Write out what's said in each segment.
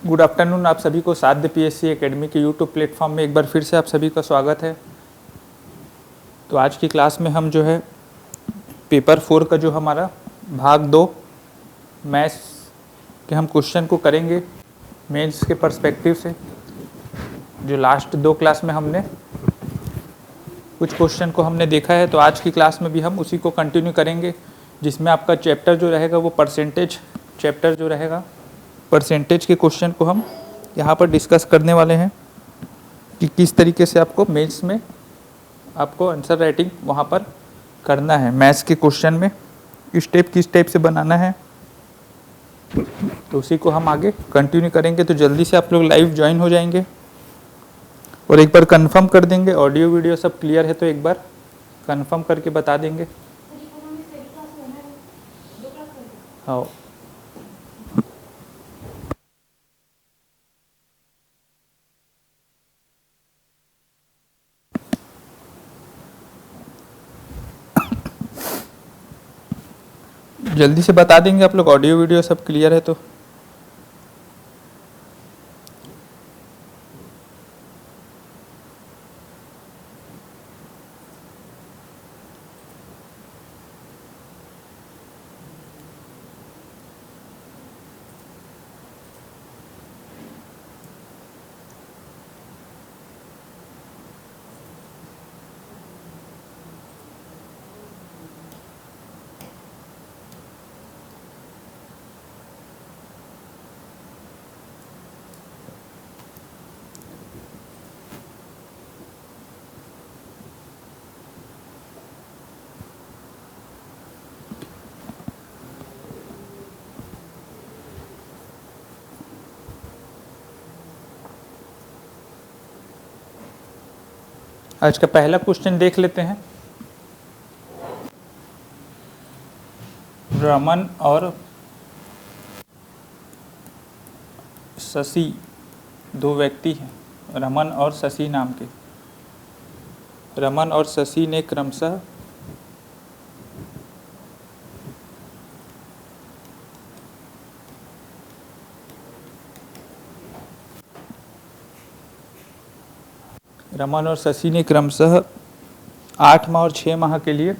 Good afternoon. आप सभी को साध्य पीएससी एकेडमी के यूट्यूब प्लेटफॉर्म में एक बार फिर से आप सभी का स्वागत है। तो आज की क्लास में हम जो है पेपर 4 का जो हमारा भाग 2 मैथ्स के हम क्वेश्चन को करेंगे मेंस के पर्सपेक्टिव से। जो लास्ट 2 क्लास में हमने कुछ क्वेश्चन को हमने देखा है, तो आज की क्लास में भी हम उसी को कंटिन्यू करेंगे, जिसमें आपका चैप्टर जो रहेगा वो परसेंटेज चैप्टर जो रहेगा, परसेंटेज के क्वेश्चन को हम यहाँ पर डिस्कस करने वाले हैं कि किस तरीके से आपको मेंस में आपको आंसर राइटिंग वहाँ पर करना है। मैथ्स के क्वेश्चन में स्टेप किस टाइप से बनाना है, तो उसी को हम आगे कंटिन्यू करेंगे। तो जल्दी से आप लोग लाइव ज्वाइन हो जाएंगे और एक बार कंफर्म कर देंगे ऑडियो वीडियो सब क्लियर है, तो एक बार कंफर्म करके बता देंगे। हाँ, जल्दी से बता देंगे आप लोग ऑडियो वीडियो सब क्लियर है तो। आज का पहला क्वेश्चन देख लेते हैं। रमन और शशि दो व्यक्ति हैं, रमन और शशि नाम के। रमन और शशि ने क्रमशः रमन और शशि ने क्रमशः 8 माह और 6 माह के लिए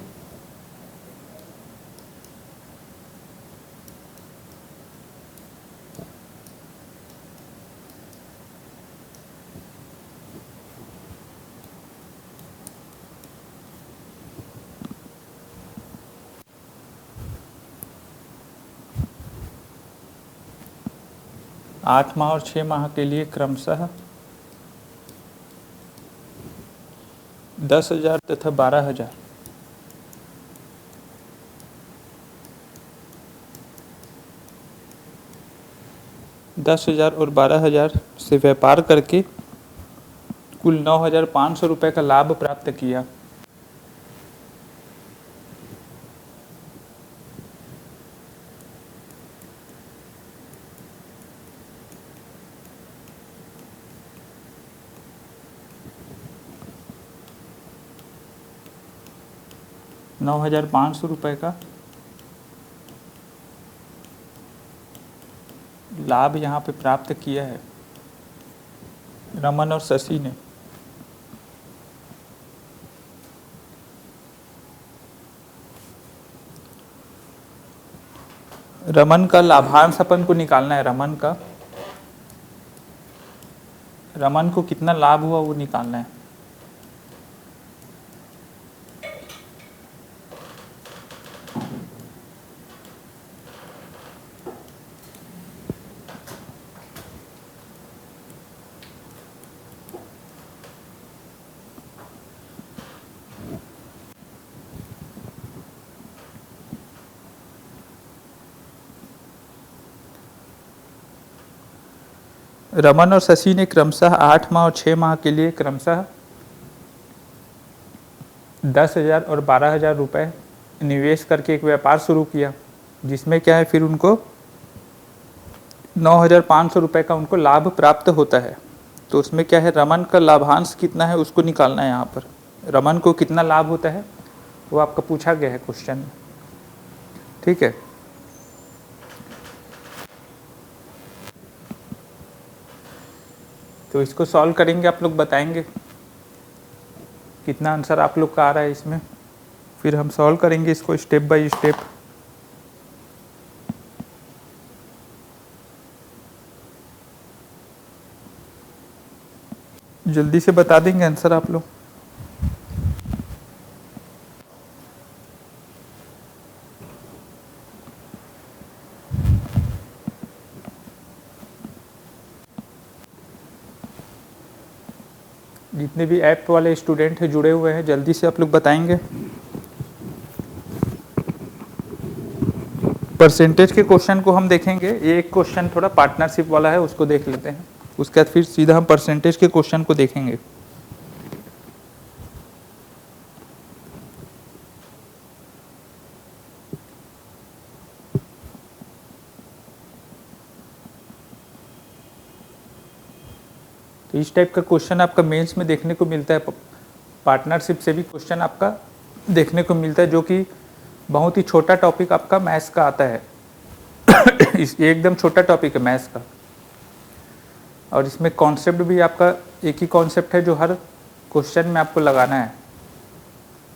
आठ माह और 6 माह के लिए क्रमशः 10,000 तथा 12,000 10,000 और 12,000 से व्यापार करके कुल 9,500 रुपये का लाभ प्राप्त किया। ₹9,500 का लाभ यहाँ पे प्राप्त किया है रमन और शशि ने। रमन का लाभांश अपन को निकालना है। रमन को कितना लाभ हुआ वो निकालना है। रमन और शशि ने क्रमशः 8 माह और 6 माह के लिए क्रमशः 10,000 और 12,000 रुपये निवेश करके एक व्यापार शुरू किया, जिसमें क्या है फिर उनको 9,500 रुपये का उनको लाभ प्राप्त होता है। तो उसमें क्या है, रमन का लाभांश कितना है उसको निकालना है। यहाँ पर रमन को कितना लाभ होता है वो आपका पूछा गया है क्वेश्चन में, ठीक है। तो इसको सॉल्व करेंगे, आप लोग बताएंगे कितना आंसर आप लोग का आ रहा है इसमें, फिर हम सॉल्व करेंगे इसको स्टेप बाय स्टेप। जल्दी से बता देंगे आंसर आप लोग। जितने भी ऐप वाले स्टूडेंट हैं जुड़े हुए हैं, जल्दी से आप लोग बताएंगे। परसेंटेज के क्वेश्चन को हम देखेंगे। ये एक क्वेश्चन थोड़ा पार्टनरशिप वाला है, उसको देख लेते हैं, उसके बाद फिर सीधा हम परसेंटेज के क्वेश्चन को देखेंगे। तो इस टाइप का क्वेश्चन आपका मेंस में देखने को मिलता है। पार्टनरशिप से भी क्वेश्चन आपका देखने को मिलता है, जो कि बहुत ही छोटा टॉपिक आपका मैथ्स का आता है। ये एकदम छोटा टॉपिक है मैथ्स का, और इसमें कॉन्सेप्ट भी आपका एक ही कॉन्सेप्ट है जो हर क्वेश्चन में आपको लगाना है।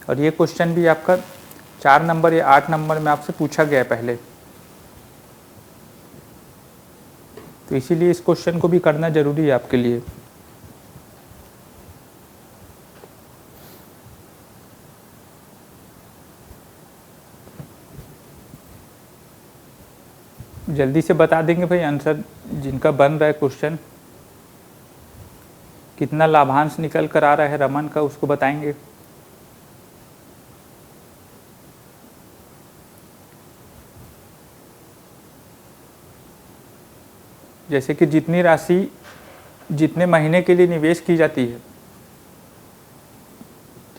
और ये क्वेश्चन भी आपका 4 नंबर या 8 नंबर में आपसे पूछा गया है पहले, तो इसीलिए इस क्वेश्चन को भी करना जरूरी है आपके लिए। जल्दी से बता देंगे भाई आंसर जिनका बन रहा है क्वेश्चन। कितना लाभांश निकल कर आ रहा है रमन का, उसको बताएंगे। जैसे कि जितनी राशि जितने महीने के लिए निवेश की जाती है,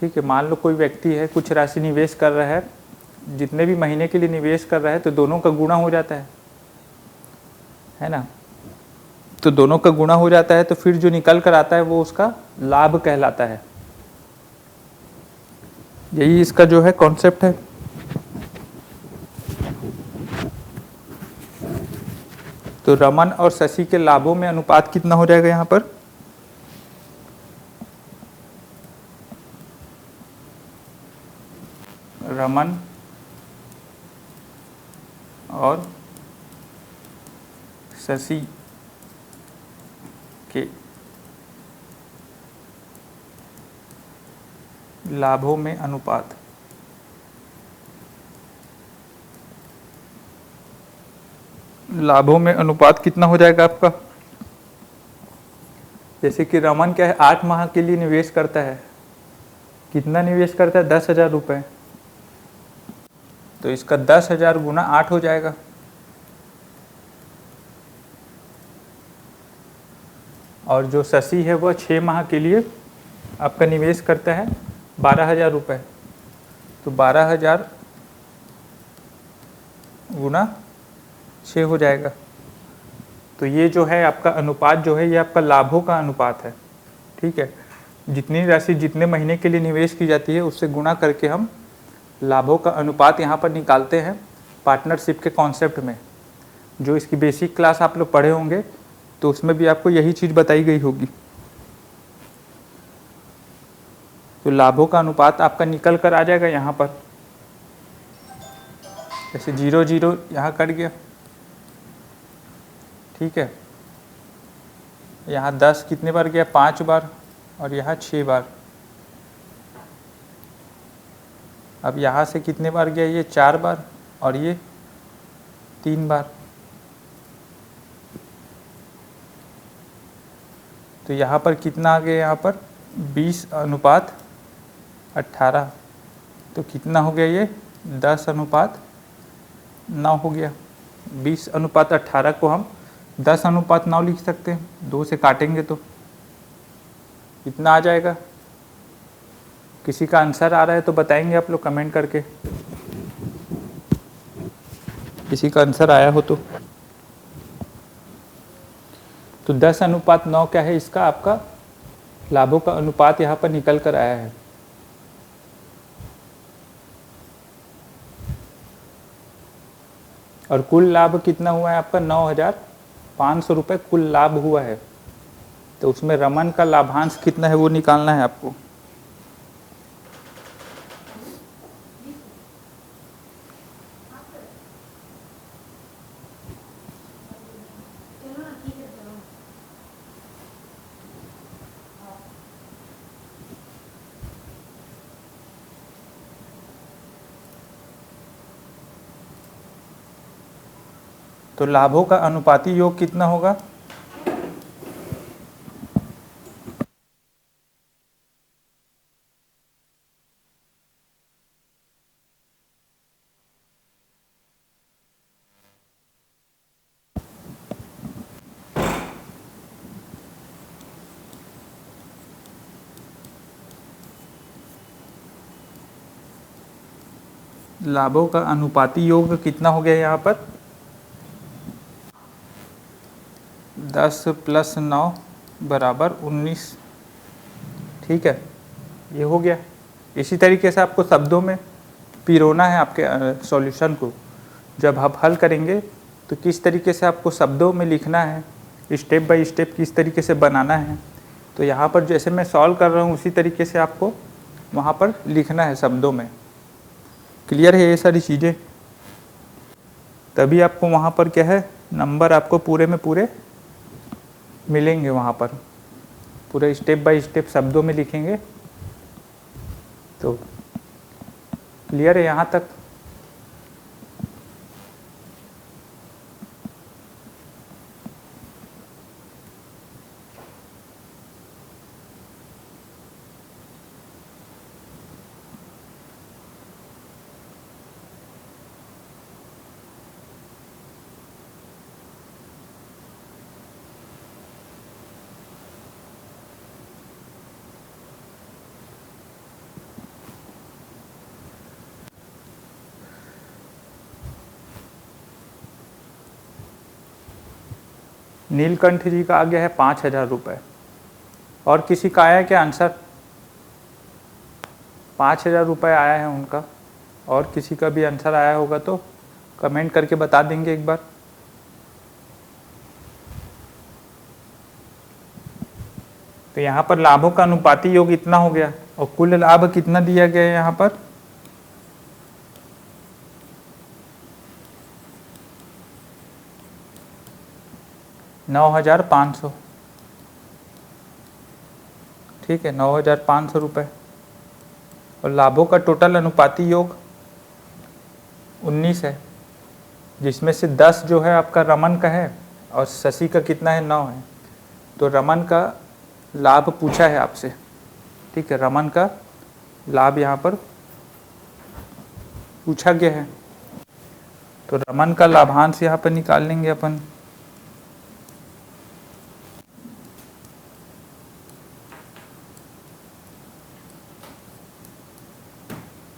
ठीक है, मान लो कोई व्यक्ति है कुछ राशि निवेश कर रहा है, जितने भी महीने के लिए निवेश कर रहा है तो दोनों का गुणा हो जाता है ना। तो दोनों का गुणा हो जाता है, तो फिर जो निकल कर आता है वो उसका लाभ कहलाता है। यही इसका जो है कॉन्सेप्ट है। तो रमन और शशि के लाभों में अनुपात कितना हो जाएगा यहाँ पर? रमन और शशि के लाभों में अनुपात, लाभों में अनुपात कितना हो जाएगा आपका? जैसे कि रमन क्या है, 8 माह के लिए निवेश करता है। कितना निवेश करता है? 10,000 रुपये। तो इसका 10,000 गुना 8 हो जाएगा। और जो शशि है वह 6 माह के लिए आपका निवेश करता है 12,000 रुपये। तो 12,000 गुना 6 हो जाएगा। तो ये जो है आपका अनुपात जो है, ये आपका लाभों का अनुपात है। ठीक है, जितनी राशि जितने महीने के लिए निवेश की जाती है उससे गुणा करके हम लाभों का अनुपात यहाँ पर निकालते हैं पार्टनरशिप के कॉन्सेप्ट में। जो इसकी बेसिक क्लास आप लोग पढ़े होंगे तो उसमें भी आपको यही चीज़ बताई गई होगी। तो लाभों का अनुपात आपका निकल कर आ जाएगा यहाँ पर। जैसे 0 0 यहाँ कट गया, ठीक है। यहाँ 10 कितने बार गया? 5 बार, और यहाँ 6 बार। अब यहाँ से कितने बार गया? ये 4 बार, और ये 3 बार। तो यहाँ पर कितना आ गया? यहाँ पर 20:18। तो कितना हो गया? ये 10:9 हो गया। 20:18 को हम 10:9 लिख सकते हैं। 2 से काटेंगे तो कितना आ जाएगा? किसी का आंसर आ रहा है तो बताएंगे आप लोग कमेंट करके, किसी का आंसर आया हो तो। 10:9 क्या है? इसका आपका लाभों का अनुपात यहाँ पर निकल कर आया है। और कुल लाभ कितना हुआ है आपका? 9,500 रुपये कुल लाभ हुआ है। तो उसमें रमन का लाभांश कितना है वो निकालना है आपको। तो लाभों का अनुपाती योग कितना होगा? लाभों का अनुपाती योग कितना हो गया यहाँ पर? 10 + 9 = 19। ठीक है, ये हो गया। इसी तरीके से आपको शब्दों में पिरोना है आपके सॉल्यूशन को। जब आप हल करेंगे तो किस तरीके से आपको शब्दों में लिखना है, स्टेप बाय स्टेप किस तरीके से बनाना है। तो यहाँ पर जैसे मैं सॉल्व कर रहा हूँ उसी तरीके से आपको वहाँ पर लिखना है शब्दों में। क्लियर है ये सारी चीज़ें? तभी आपको वहाँ पर क्या है, नंबर आपको पूरे में पूरे मिलेंगे। वहाँ पर पूरे स्टेप बाय स्टेप शब्दों में लिखेंगे तो क्लियर है यहाँ तक? नीलकंठ जी का आ गया है 5,000 रुपये। और किसी का आया है क्या आंसर? 5,000 रुपये आया है उनका। और किसी का भी आंसर आया होगा तो कमेंट करके बता देंगे एक बार। तो यहाँ पर लाभों का अनुपाती योग इतना हो गया और कुल लाभ कितना दिया गया है यहाँ पर? 9,500। ठीक है, 9,500 रुपये। और लाभों का टोटल अनुपाती योग 19 है, जिसमें से 10 जो है आपका रमन का है और शशि का कितना है, 9 है। तो रमन का लाभ पूछा है आपसे। ठीक है, रमन का लाभ यहाँ पर पूछा गया है। तो रमन का लाभांश यहाँ पर निकाल लेंगे अपन।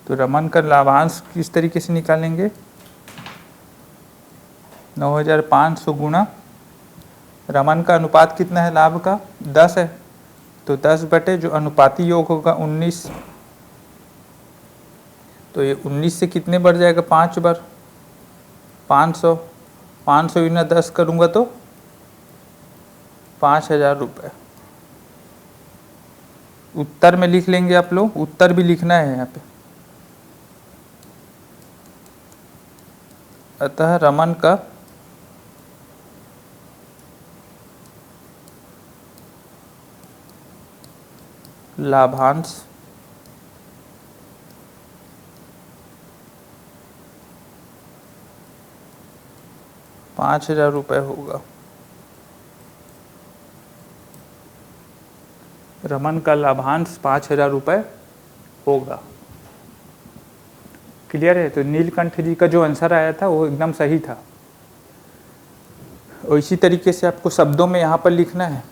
तो रमन का लाभांश किस तरीके से निकालेंगे? 9,500 गुणा रमन का अनुपात कितना है लाभ का? 10 है। तो 10 बटे जो अनुपाती योग होगा 19। तो ये 19 से कितने बढ़ जाएगा? 5 बार 500। 500 × 10 करूँगा तो 5,000 रुपये। उत्तर में लिख लेंगे आप लोग, उत्तर भी लिखना है यहाँ पे। अतः रमन का लाभांश 5,000 रुपये होगा। रमन का लाभांश 5,000 रुपये होगा। क्लियर है? तो नीलकंठ जी का जो आंसर आया था वो एकदम सही था। और इसी तरीके से आपको शब्दों में यहाँ पर लिखना है।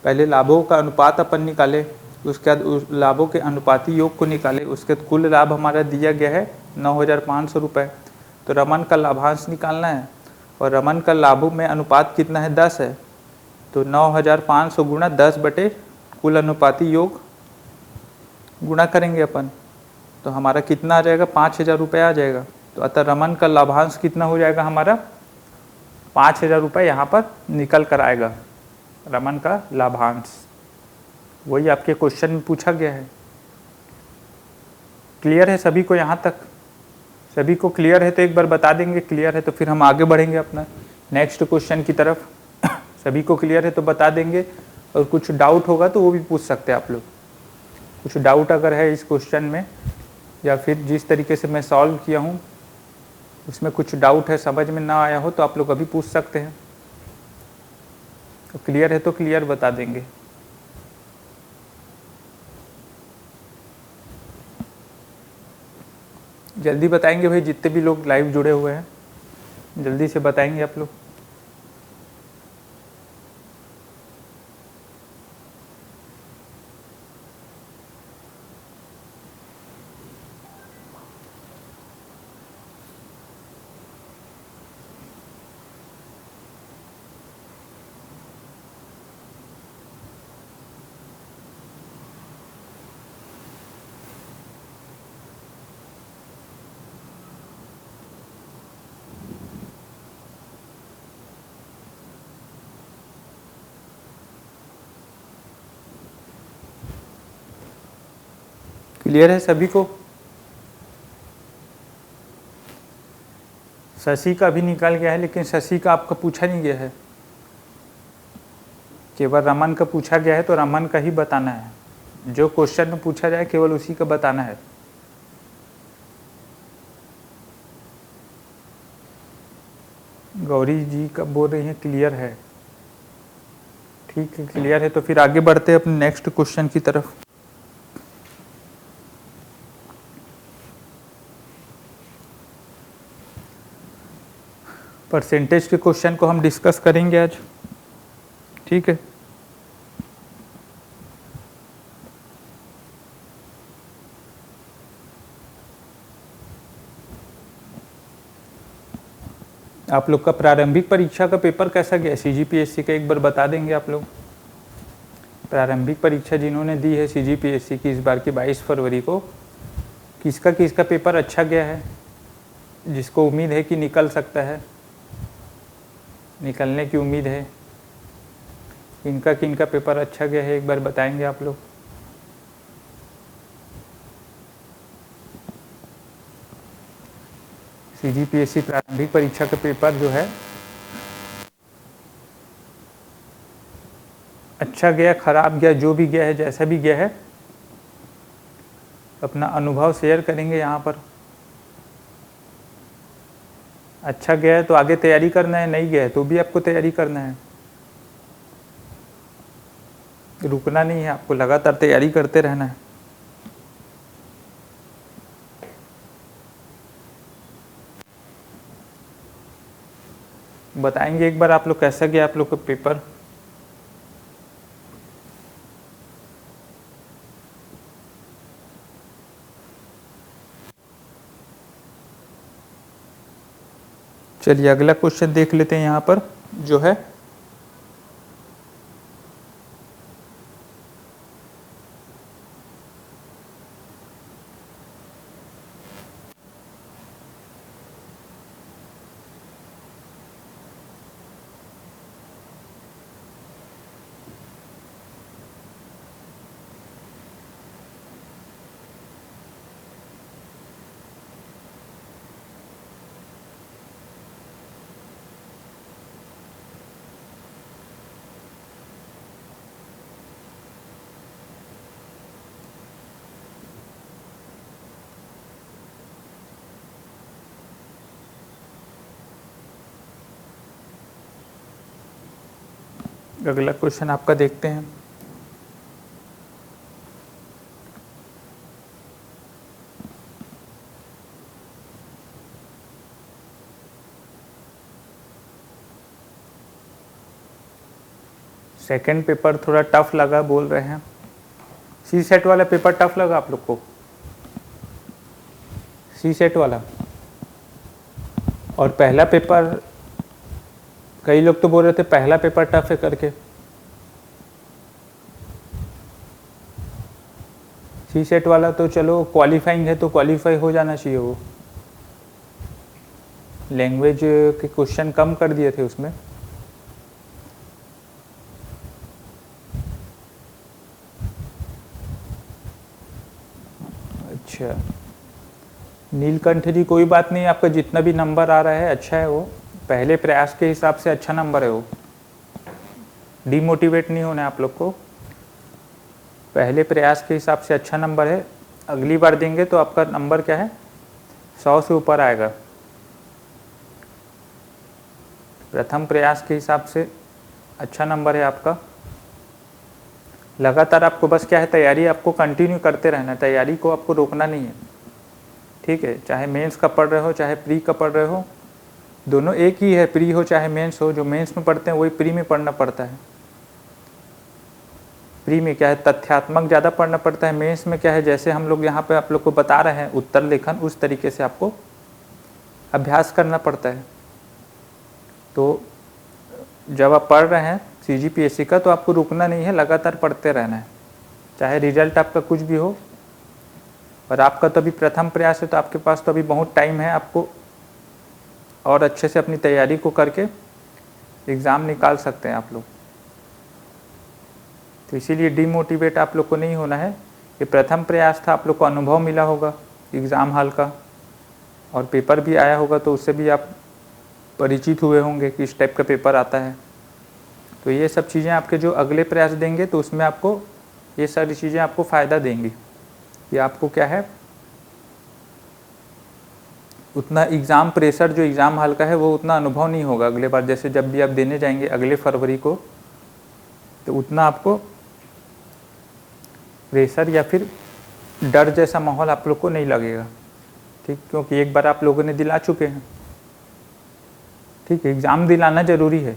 पहले लाभों का अनुपात अपन निकाले, उसके बाद उस लाभों के अनुपाती योग को निकाले, उसके बाद कुल लाभ हमारा दिया गया है 9,500 रुपये। तो रमन का लाभांश निकालना है और रमन का लाभों में अनुपात कितना है? 10 है। तो 9,500 गुणा 10 बटे कुल अनुपाती योग गुणा करेंगे अपन, तो हमारा कितना आ जाएगा? 5,000 रुपये आ जाएगा। तो अतः रमन का लाभांश कितना हो जाएगा हमारा? 5,000 रुपये यहाँ पर निकल कर आएगा। रमन का लाभांश, वही आपके क्वेश्चन में पूछा गया है। क्लियर है सभी को यहाँ तक? सभी को क्लियर है तो एक बार बता देंगे क्लियर है, तो फिर हम आगे बढ़ेंगे अपना नेक्स्ट क्वेश्चन की तरफ। सभी को क्लियर है तो बता देंगे, और कुछ डाउट होगा तो वो भी पूछ सकते हैं आप लोग। कुछ डाउट अगर है इस क्वेश्चन में, या फिर जिस तरीके से मैं सॉल्व किया हूँ उसमें कुछ डाउट है, समझ में ना आया हो, तो आप लोग अभी पूछ सकते हैं। तो क्लियर है तो क्लियर बता देंगे। जल्दी बताएंगे भाई, जितने भी लोग लाइव जुड़े हुए हैं जल्दी से बताएंगे आप लोग। क्लियर है सभी को? शशि का भी निकल गया है, लेकिन शशि का आपका पूछा नहीं गया है, केवल रमन का पूछा गया है, तो रमन का ही बताना है। जो क्वेश्चन में पूछा जाए केवल उसी का बताना है। गौरी जी का बोल रही है क्लियर है। ठीक है, क्लियर है तो फिर आगे बढ़ते हैं अपने नेक्स्ट क्वेश्चन की तरफ। परसेंटेज के क्वेश्चन को हम डिस्कस करेंगे आज, ठीक है। आप लोग का प्रारंभिक परीक्षा का पेपर कैसा गया सीजीपीएससी का, एक बार बता देंगे आप लोग। प्रारंभिक परीक्षा जिन्होंने दी है सीजीपीएससी की इस बार की 22 फरवरी को, किसका पेपर अच्छा गया है, जिसको उम्मीद है कि निकल सकता है, निकलने की उम्मीद है, किनका पेपर अच्छा गया है एक बार बताएंगे आप लोग। सीजीपीएससी प्रारंभिक परीक्षा का पेपर जो है अच्छा गया, खराब गया, जो भी गया है, जैसा भी गया है, अपना अनुभव शेयर करेंगे यहाँ पर। अच्छा गया है तो आगे तैयारी करना है, नहीं गया है तो भी आपको तैयारी करना है, रुकना नहीं है, आपको लगातार तैयारी करते रहना है। बताएंगे एक बार आप लोग कैसा गया आप लोग का पेपर। चलिए अगला क्वेश्चन देख लेते हैं यहाँ पर जो है अगला क्वेश्चन आपका देखते हैं। सेकंड पेपर थोड़ा टफ लगा बोल रहे हैं, सी सेट वाला पेपर टफ लगा आप लोग को, सी सेट वाला। और पहला पेपर, कई लोग तो बोल रहे थे पहला पेपर टफ है करके। सी सेट वाला तो चलो क्वालिफाइंग है तो क्वालिफाई हो जाना चाहिए, वो लैंग्वेज के क्वेश्चन कम कर दिए थे उसमें। अच्छा, नीलकंठ जी कोई बात नहीं, आपका जितना भी नंबर आ रहा है अच्छा है, वो पहले प्रयास के हिसाब से अच्छा नंबर है, वो डीमोटिवेट नहीं होना है आप लोग को, पहले प्रयास के हिसाब से अच्छा नंबर है। अगली बार देंगे तो आपका नंबर क्या है, 100 से ऊपर आएगा। प्रथम प्रयास के हिसाब से अच्छा नंबर है आपका। लगातार आपको बस क्या है, तैयारी आपको कंटिन्यू करते रहना है, तैयारी को आपको रोकना नहीं है, ठीक है। चाहे मेंस का पढ़ रहे हो चाहे प्री का पढ़ रहे हो, दोनों एक ही है, प्री हो चाहे मेंस हो। जो मेंस में पढ़ते हैं वही प्री में पढ़ना पड़ता है। प्री में क्या है, तथ्यात्मक ज़्यादा पढ़ना पड़ता है। मेंस में क्या है, जैसे हम लोग यहाँ पे आप लोग को बता रहे हैं उत्तर लेखन, उस तरीके से आपको अभ्यास करना पड़ता है। तो जब आप पढ़ रहे हैं CGPSC का, तो आपको रुकना नहीं है, लगातार पढ़ते रहना है, चाहे रिजल्ट आपका कुछ भी हो। और आपका तो अभी प्रथम प्रयास है, तो आपके पास तो अभी बहुत टाइम है, आपको और अच्छे से अपनी तैयारी को करके एग्ज़ाम निकाल सकते हैं आप लोग। तो इसीलिए डीमोटिवेट आप लोग को नहीं होना है। ये प्रथम प्रयास था, आप लोग को अनुभव मिला होगा एग्ज़ाम हॉल का, और पेपर भी आया होगा, तो उससे भी आप परिचित हुए होंगे कि इस टाइप का पेपर आता है। तो ये सब चीज़ें आपके जो अगले प्रयास देंगे, तो उसमें आपको ये सारी चीज़ें आपको फ़ायदा देंगी। ये आपको क्या है, उतना एग्ज़ाम प्रेशर जो एग्ज़ाम हॉल का है वो उतना अनुभव नहीं होगा अगले बार। जैसे जब भी आप देने जाएंगे अगले फरवरी को, तो उतना आपको प्रेशर या फिर डर जैसा माहौल आप लोग को नहीं लगेगा, ठीक, क्योंकि एक बार आप लोगों ने दिला चुके हैं, ठीक है। एग्ज़ाम दिलाना ज़रूरी है,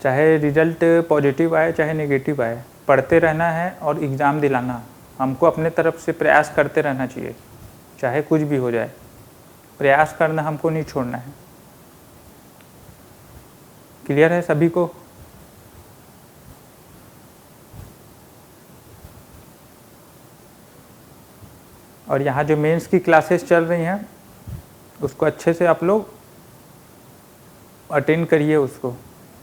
चाहे रिजल्ट पॉजिटिव आए चाहे नेगेटिव आए, पढ़ते रहना है और एग्ज़ाम दिलाना। हमको अपने तरफ से प्रयास करते रहना चाहिए, चाहे कुछ भी हो जाए, प्रयास करना हमको नहीं छोड़ना है। क्लियर है सभी को? और यहाँ जो मेंस की क्लासेस चल रही हैं, उसको अच्छे से आप लोग अटेंड करिए। उसको,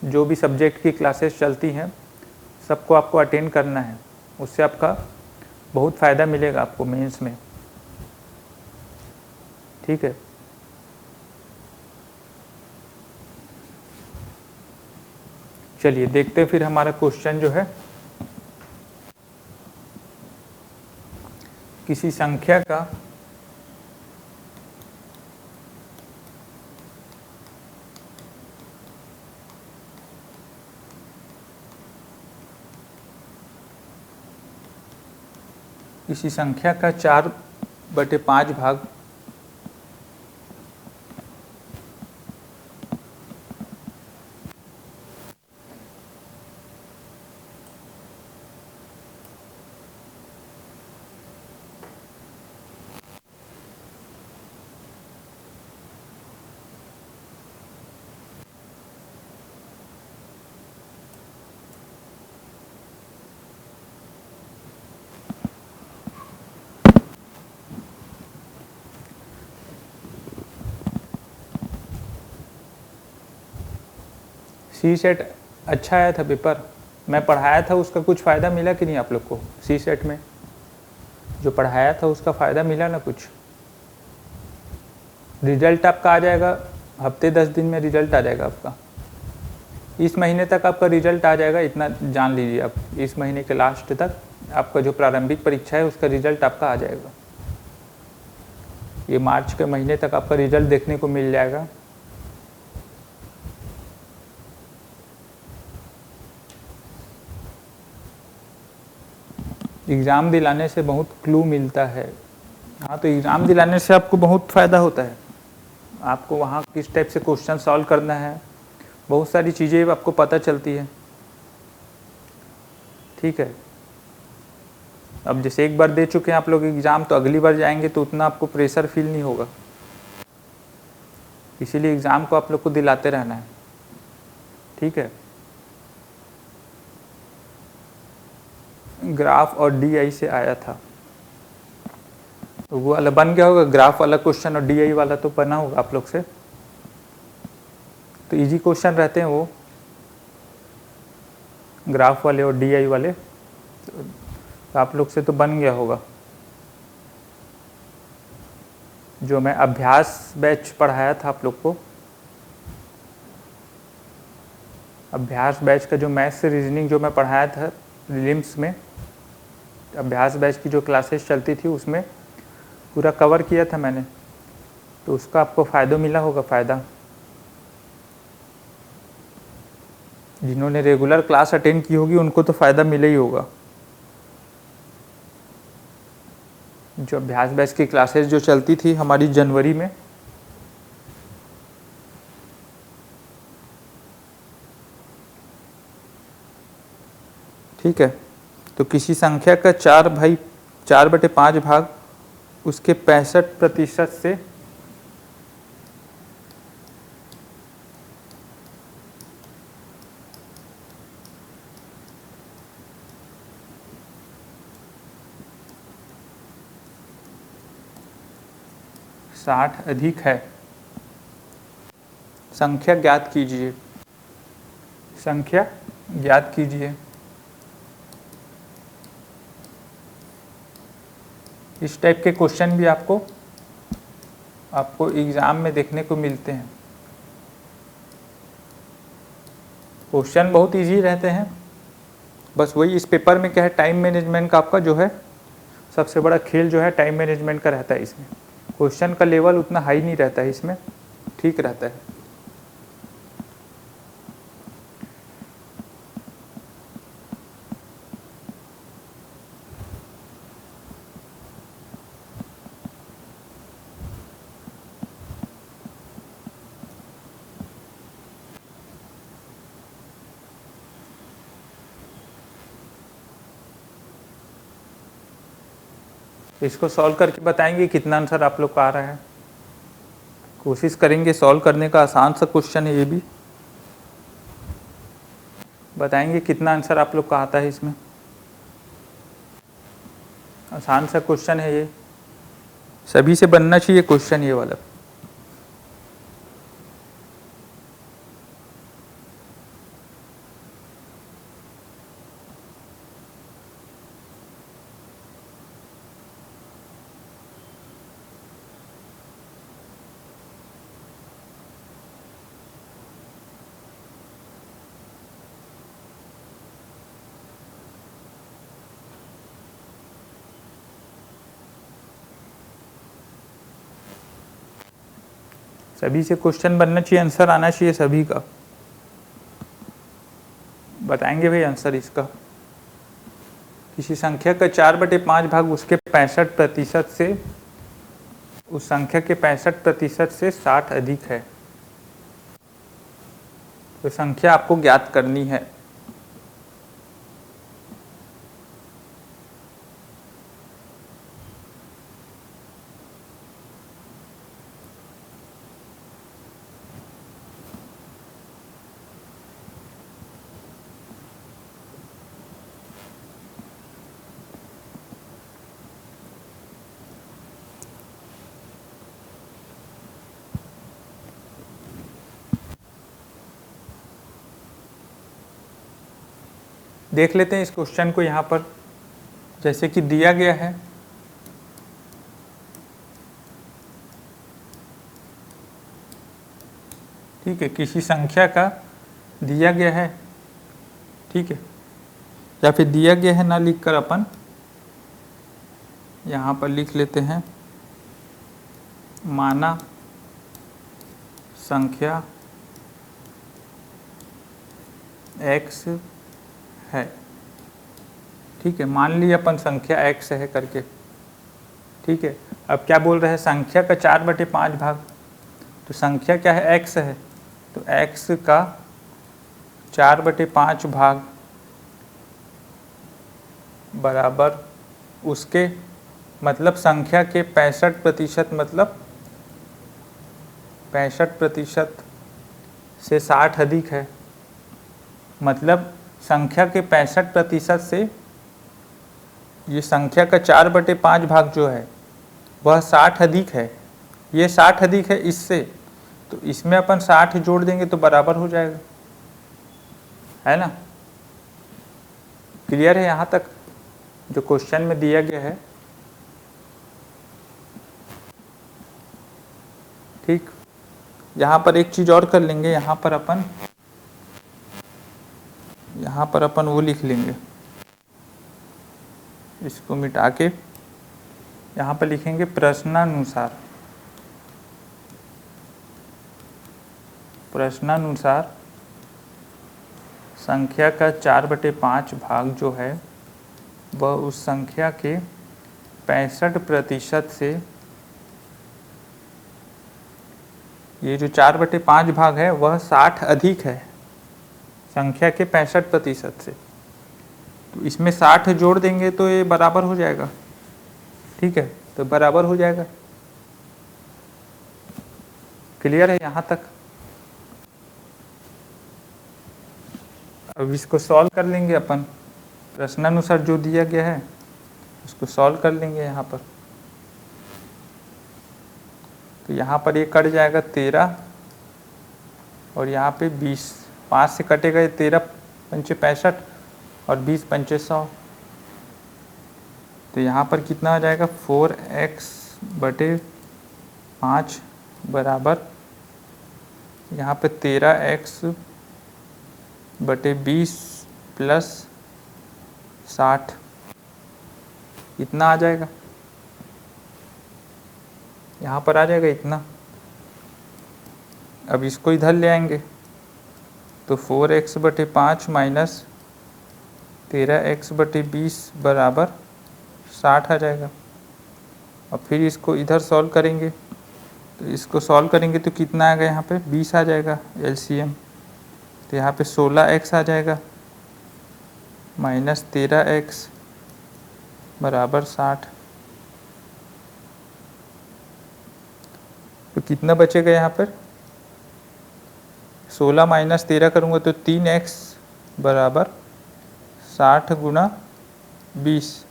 जो भी सब्जेक्ट की क्लासेस चलती हैं सबको आपको अटेंड करना है, उससे आपका बहुत फ़ायदा मिलेगा आपको मेंस में, ठीक है। चलिए देखते हैं फिर हमारा क्वेश्चन जो है, किसी संख्या का किसी संख्या का 4/5 भाग सी सेट अच्छा आया था पेपर, मैं पढ़ाया था, उसका कुछ फ़ायदा मिला कि नहीं आप लोग को? सी सेट में जो पढ़ाया था उसका फ़ायदा मिला ना कुछ? रिजल्ट आपका आ जाएगा हफ्ते 10 दिन में, रिजल्ट आ जाएगा आपका, इस महीने तक आपका रिजल्ट आ जाएगा, इतना जान लीजिए आप। इस महीने के लास्ट तक आपका जो प्रारंभिक परीक्षा है उसका रिजल्ट आपका आ जाएगा। ये मार्च के महीने तक आपका रिजल्ट देखने को मिल जाएगा। एग्ज़ाम दिलाने से बहुत क्लू मिलता है। हाँ, तो एग्ज़ाम दिलाने से आपको बहुत फ़ायदा होता है, आपको वहाँ किस टाइप से क्वेश्चन सॉल्व करना है, बहुत सारी चीज़ें आपको पता चलती है, ठीक है। अब जैसे एक बार दे चुके हैं आप लोग एग्ज़ाम, तो अगली बार जाएंगे तो उतना आपको प्रेशर फील नहीं होगा, इसीलिए एग्ज़ाम को आप लोग को दिलाते रहना है, ठीक है। ग्राफ और DI से आया था, तो वो वाला बन गया होगा, ग्राफ वाला क्वेश्चन और DI वाला तो बना होगा आप लोग से, तो इजी क्वेश्चन रहते हैं वो ग्राफ वाले और DI वाले, तो आप लोग से तो बन गया होगा। जो मैं अभ्यास बैच पढ़ाया था आप लोग को, अभ्यास बैच का जो मैथ्स से रीजनिंग जो मैं पढ़ाया था प्रीलिम्स में, अभ्यास बैच की जो क्लासेस चलती थी उसमें पूरा कवर किया था मैंने, तो उसका आपको फ़ायदा मिला होगा। फ़ायदा जिन्होंने रेगुलर क्लास अटेंड की होगी उनको तो फ़ायदा मिला ही होगा। जो अभ्यास बैच की क्लासेस जो चलती थी हमारी जनवरी में, ठीक है, तो किसी संख्या का 4/5 भाग उसके 65% से साठ अधिक है। संख्या ज्ञात कीजिए, संख्या ज्ञात कीजिए। इस टाइप के क्वेश्चन भी आपको एग्ज़ाम में देखने को मिलते हैं। क्वेश्चन बहुत इजी रहते हैं, बस वही इस पेपर में क्या है, टाइम मैनेजमेंट का आपका जो है सबसे बड़ा खेल जो है टाइम मैनेजमेंट का रहता है। इसमें क्वेश्चन का लेवल उतना हाई नहीं रहता है, इसमें ठीक रहता है। इसको सॉल्व करके बताएंगे कितना आंसर आप लोग का आ रहा है। कोशिश करेंगे सॉल्व करने का, आसान सा क्वेश्चन है ये भी। बताएंगे कितना आंसर आप लोग का आता है इसमें। आसान सा क्वेश्चन है ये, सभी से बनना चाहिए क्वेश्चन ये वाला। सभी से क्वेश्चन बनना चाहिए, आंसर आना चाहिए सभी का। बताएंगे भाई आंसर इसका। किसी संख्या का 4/5 भाग उसके 65% से, उस संख्या के 65% से 60 अधिक है। तो संख्या आपको ज्ञात करनी है। देख लेते हैं इस क्वेश्चन को यहाँ पर, जैसे कि दिया गया है ठीक है, किसी संख्या का दिया गया है, ठीक है, या फिर दिया गया है ना लिखकर अपन यहाँ पर लिख लेते हैं, माना संख्या x है, ठीक है, मान लिया अपन संख्या x है करके, ठीक है। अब क्या बोल रहे हैं, संख्या का 4/5 भाग, तो संख्या क्या है, x है, तो x का 4/5 भाग बराबर उसके, मतलब संख्या के 65%, मतलब 65% से 60 अधिक है, मतलब संख्या के 65% से ये संख्या का 4/5 भाग जो है वह 60 अधिक है। ये 60 अधिक है इससे, तो इसमें अपन 60 जोड़ देंगे तो बराबर हो जाएगा, है ना। क्लियर है यहाँ तक जो क्वेश्चन में दिया गया है। ठीक, यहाँ पर एक चीज़ और कर लेंगे, यहाँ पर अपन वो लिख लेंगे, इसको मिटा के यहाँ पर लिखेंगे प्रश्नानुसार संख्या का 4/5 भाग जो है वह उस संख्या के 65% से, ये जो 4/5 भाग है वह 60 अधिक है संख्या के 65% से, तो इसमें 60 जोड़ देंगे तो ये बराबर हो जाएगा। ठीक है, तो बराबर हो जाएगा। क्लियर है यहाँ तक? अब इसको सॉल्व कर लेंगे अपन, प्रश्नानुसार जो दिया गया है उसको सॉल्व कर लेंगे यहाँ पर। तो यहाँ पर ये कट जाएगा 13 और यहाँ पे 20, 5 से कटेगा ये 13 पंचे 65 और 20 पंचे 100, तो यहाँ पर कितना आ जाएगा 4x/5 बराबर यहाँ पे 13x/20 प्लस 60, इतना आ जाएगा, यहाँ पर आ जाएगा इतना। अब इसको इधर ले आएंगे तो 4x/5 माइनस 13x/20 बराबर 60 आ जाएगा। और फिर इसको इधर सॉल्व करेंगे, तो इसको सॉल्व करेंगे तो कितना आएगा, यहाँ पे 20 आ जाएगा एलसीएम, तो यहाँ पे 16x आ जाएगा माइनस 13x बराबर 60, तो कितना बचेगा यहाँ पर 16 माइनस 13 करूँगा तो 3x बराबर 60 गुणा 20,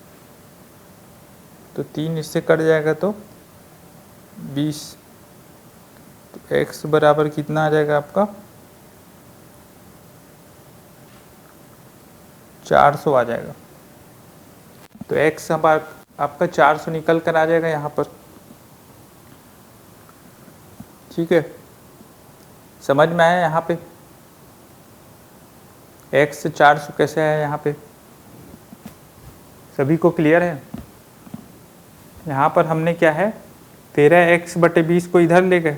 तो 3 इससे कट जाएगा तो 20, तो x बराबर कितना आ जाएगा आपका 400 आ जाएगा। तो x आपका 400 निकल कर आ जाएगा यहाँ पर। ठीक है, समझ में आया यहाँ पे x 400 कैसे आया यहाँ पे, सभी को क्लियर है? यहाँ पर हमने क्या है 13x/20 को इधर ले गए,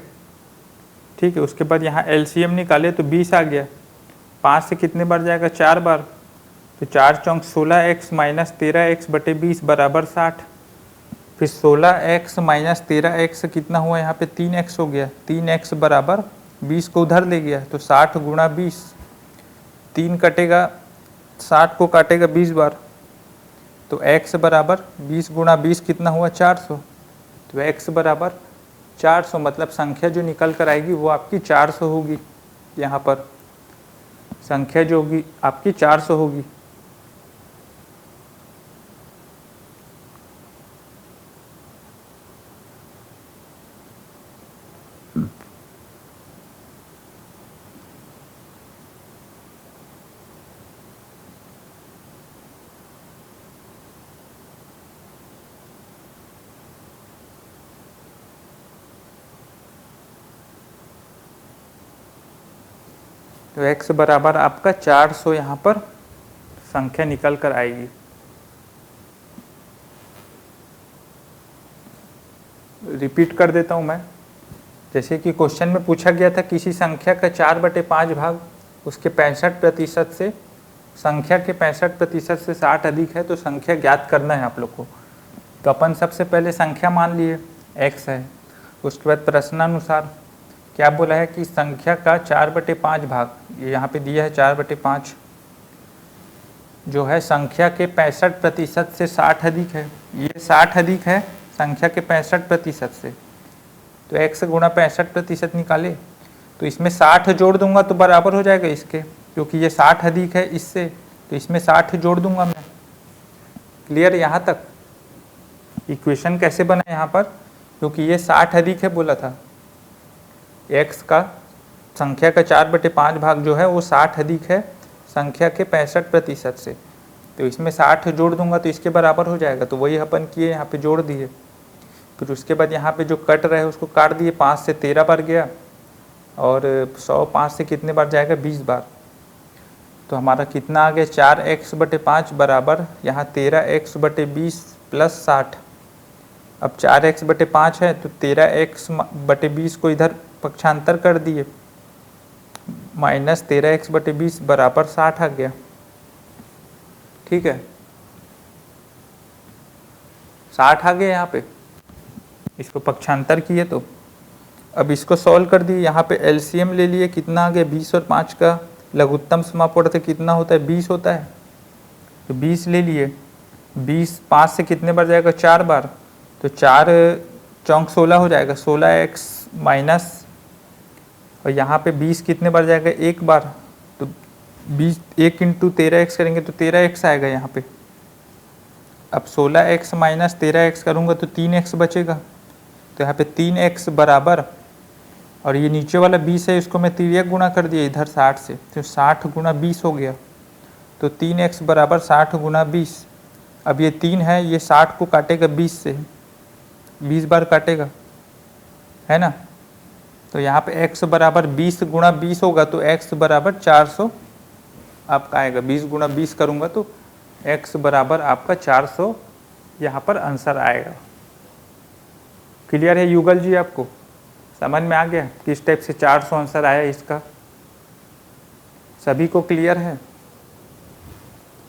ठीक है, उसके बाद यहाँ एलसीएम निकाले तो 20 आ गया, 5 से कितने बार जाएगा 4 बार, तो 4 चौक 16x माइनस 13x/20 बराबर 60, फिर 16x माइनस 13x कितना हुआ यहाँ पे 3x हो गया, 3x बराबर 20 को उधर ले गया तो 60 गुणा 20, 3 कटेगा 60 को काटेगा 20 बार, तो x बराबर 20 गुणा 20 कितना हुआ 400, तो x बराबर 400, मतलब संख्या जो निकल कर आएगी वो आपकी 400 होगी। यहाँ पर संख्या जो होगी आपकी 400 होगी। तो x बराबर आपका 400 यहाँ पर संख्या निकल कर आएगी। रिपीट कर देता हूँ मैं, जैसे कि क्वेश्चन में पूछा गया था किसी संख्या का 4/5 भाग उसके 65% से, संख्या के 65% से 60 अधिक है तो संख्या ज्ञात करना है आप लोग को। तो अपन सबसे पहले संख्या मान लिए x है, उसके बाद प्रश्नानुसार क्या बोला है कि संख्या का 4/5 भाग, ये यहाँ पे दिया है 4/5, जो है संख्या के 65% से 60 अधिक है, ये 60 अधिक है संख्या के 65% से, तो x गुणा 65% निकाले तो इसमें 60 जोड़ दूंगा तो बराबर हो जाएगा इसके, क्योंकि ये 60 अधिक है इससे, तो इसमें 60 जोड़ दूंगा मैं। क्लियर यहाँ तक? इक्वेशन कैसे बना यहाँ पर, क्योंकि ये 60 अधिक है बोला था, x का संख्या का 4/5 भाग जो है वो 60 अधिक है संख्या के 65% से, तो इसमें 60 जोड़ दूंगा तो इसके बराबर हो जाएगा, तो वही अपन किए यहाँ पे जोड़ दिए। फिर उसके बाद यहाँ पे जो कट रहा है उसको काट दिए, 5 से 13 बार गया और 100 5 से कितने बार जाएगा, 20 बार। तो हमारा कितना आ गया, 4x/5 बराबर यहाँ 13x/20 प्लस 60। अब 4x/5 है तो 13x/20 को इधर पक्षांतर कर दिए, माइनस 13x/20 बराबर 60 आ गया। ठीक है, 60 आ गया यहाँ पे, इसको पक्षांतर किए तो। अब इसको सॉल्व कर दिए, यहाँ पे एलसीएम ले लिए, कितना आ गया, 20 और 5 का लघुत्तम समापवर्त कितना होता है, 20 होता है। तो 20 ले लिए, 20 5 से कितने बार जाएगा, 4 बार। तो 4 चौक 16 हो जाएगा, 16x माइनस, और यहाँ पे 20 कितने बार जाएगा, 1 बार। तो 20 1 × 13x करेंगे तो 13x आएगा यहाँ पे। अब 16x माइनस 13x करूँगा तो 3x बचेगा। तो यहाँ पे 3x बराबर, और ये नीचे वाला 20 है, इसको मैं 3 गुणा कर दिया इधर 60 से, तो 60 × 20 हो गया। तो 3x बराबर 60 × 20। अब ये 3 है, ये 60 को काटेगा 20 से, 20 बार काटेगा, है ना। तो यहाँ पे x बराबर 20 × 20 होगा, तो x बराबर 400 आपका आएगा। 20 × 20 करूँगा तो x बराबर आपका 400 यहाँ पर आंसर आएगा। क्लियर है युगल जी, आपको समझ में आ गया किस टाइप से 400 आंसर आया इसका? सभी को क्लियर है?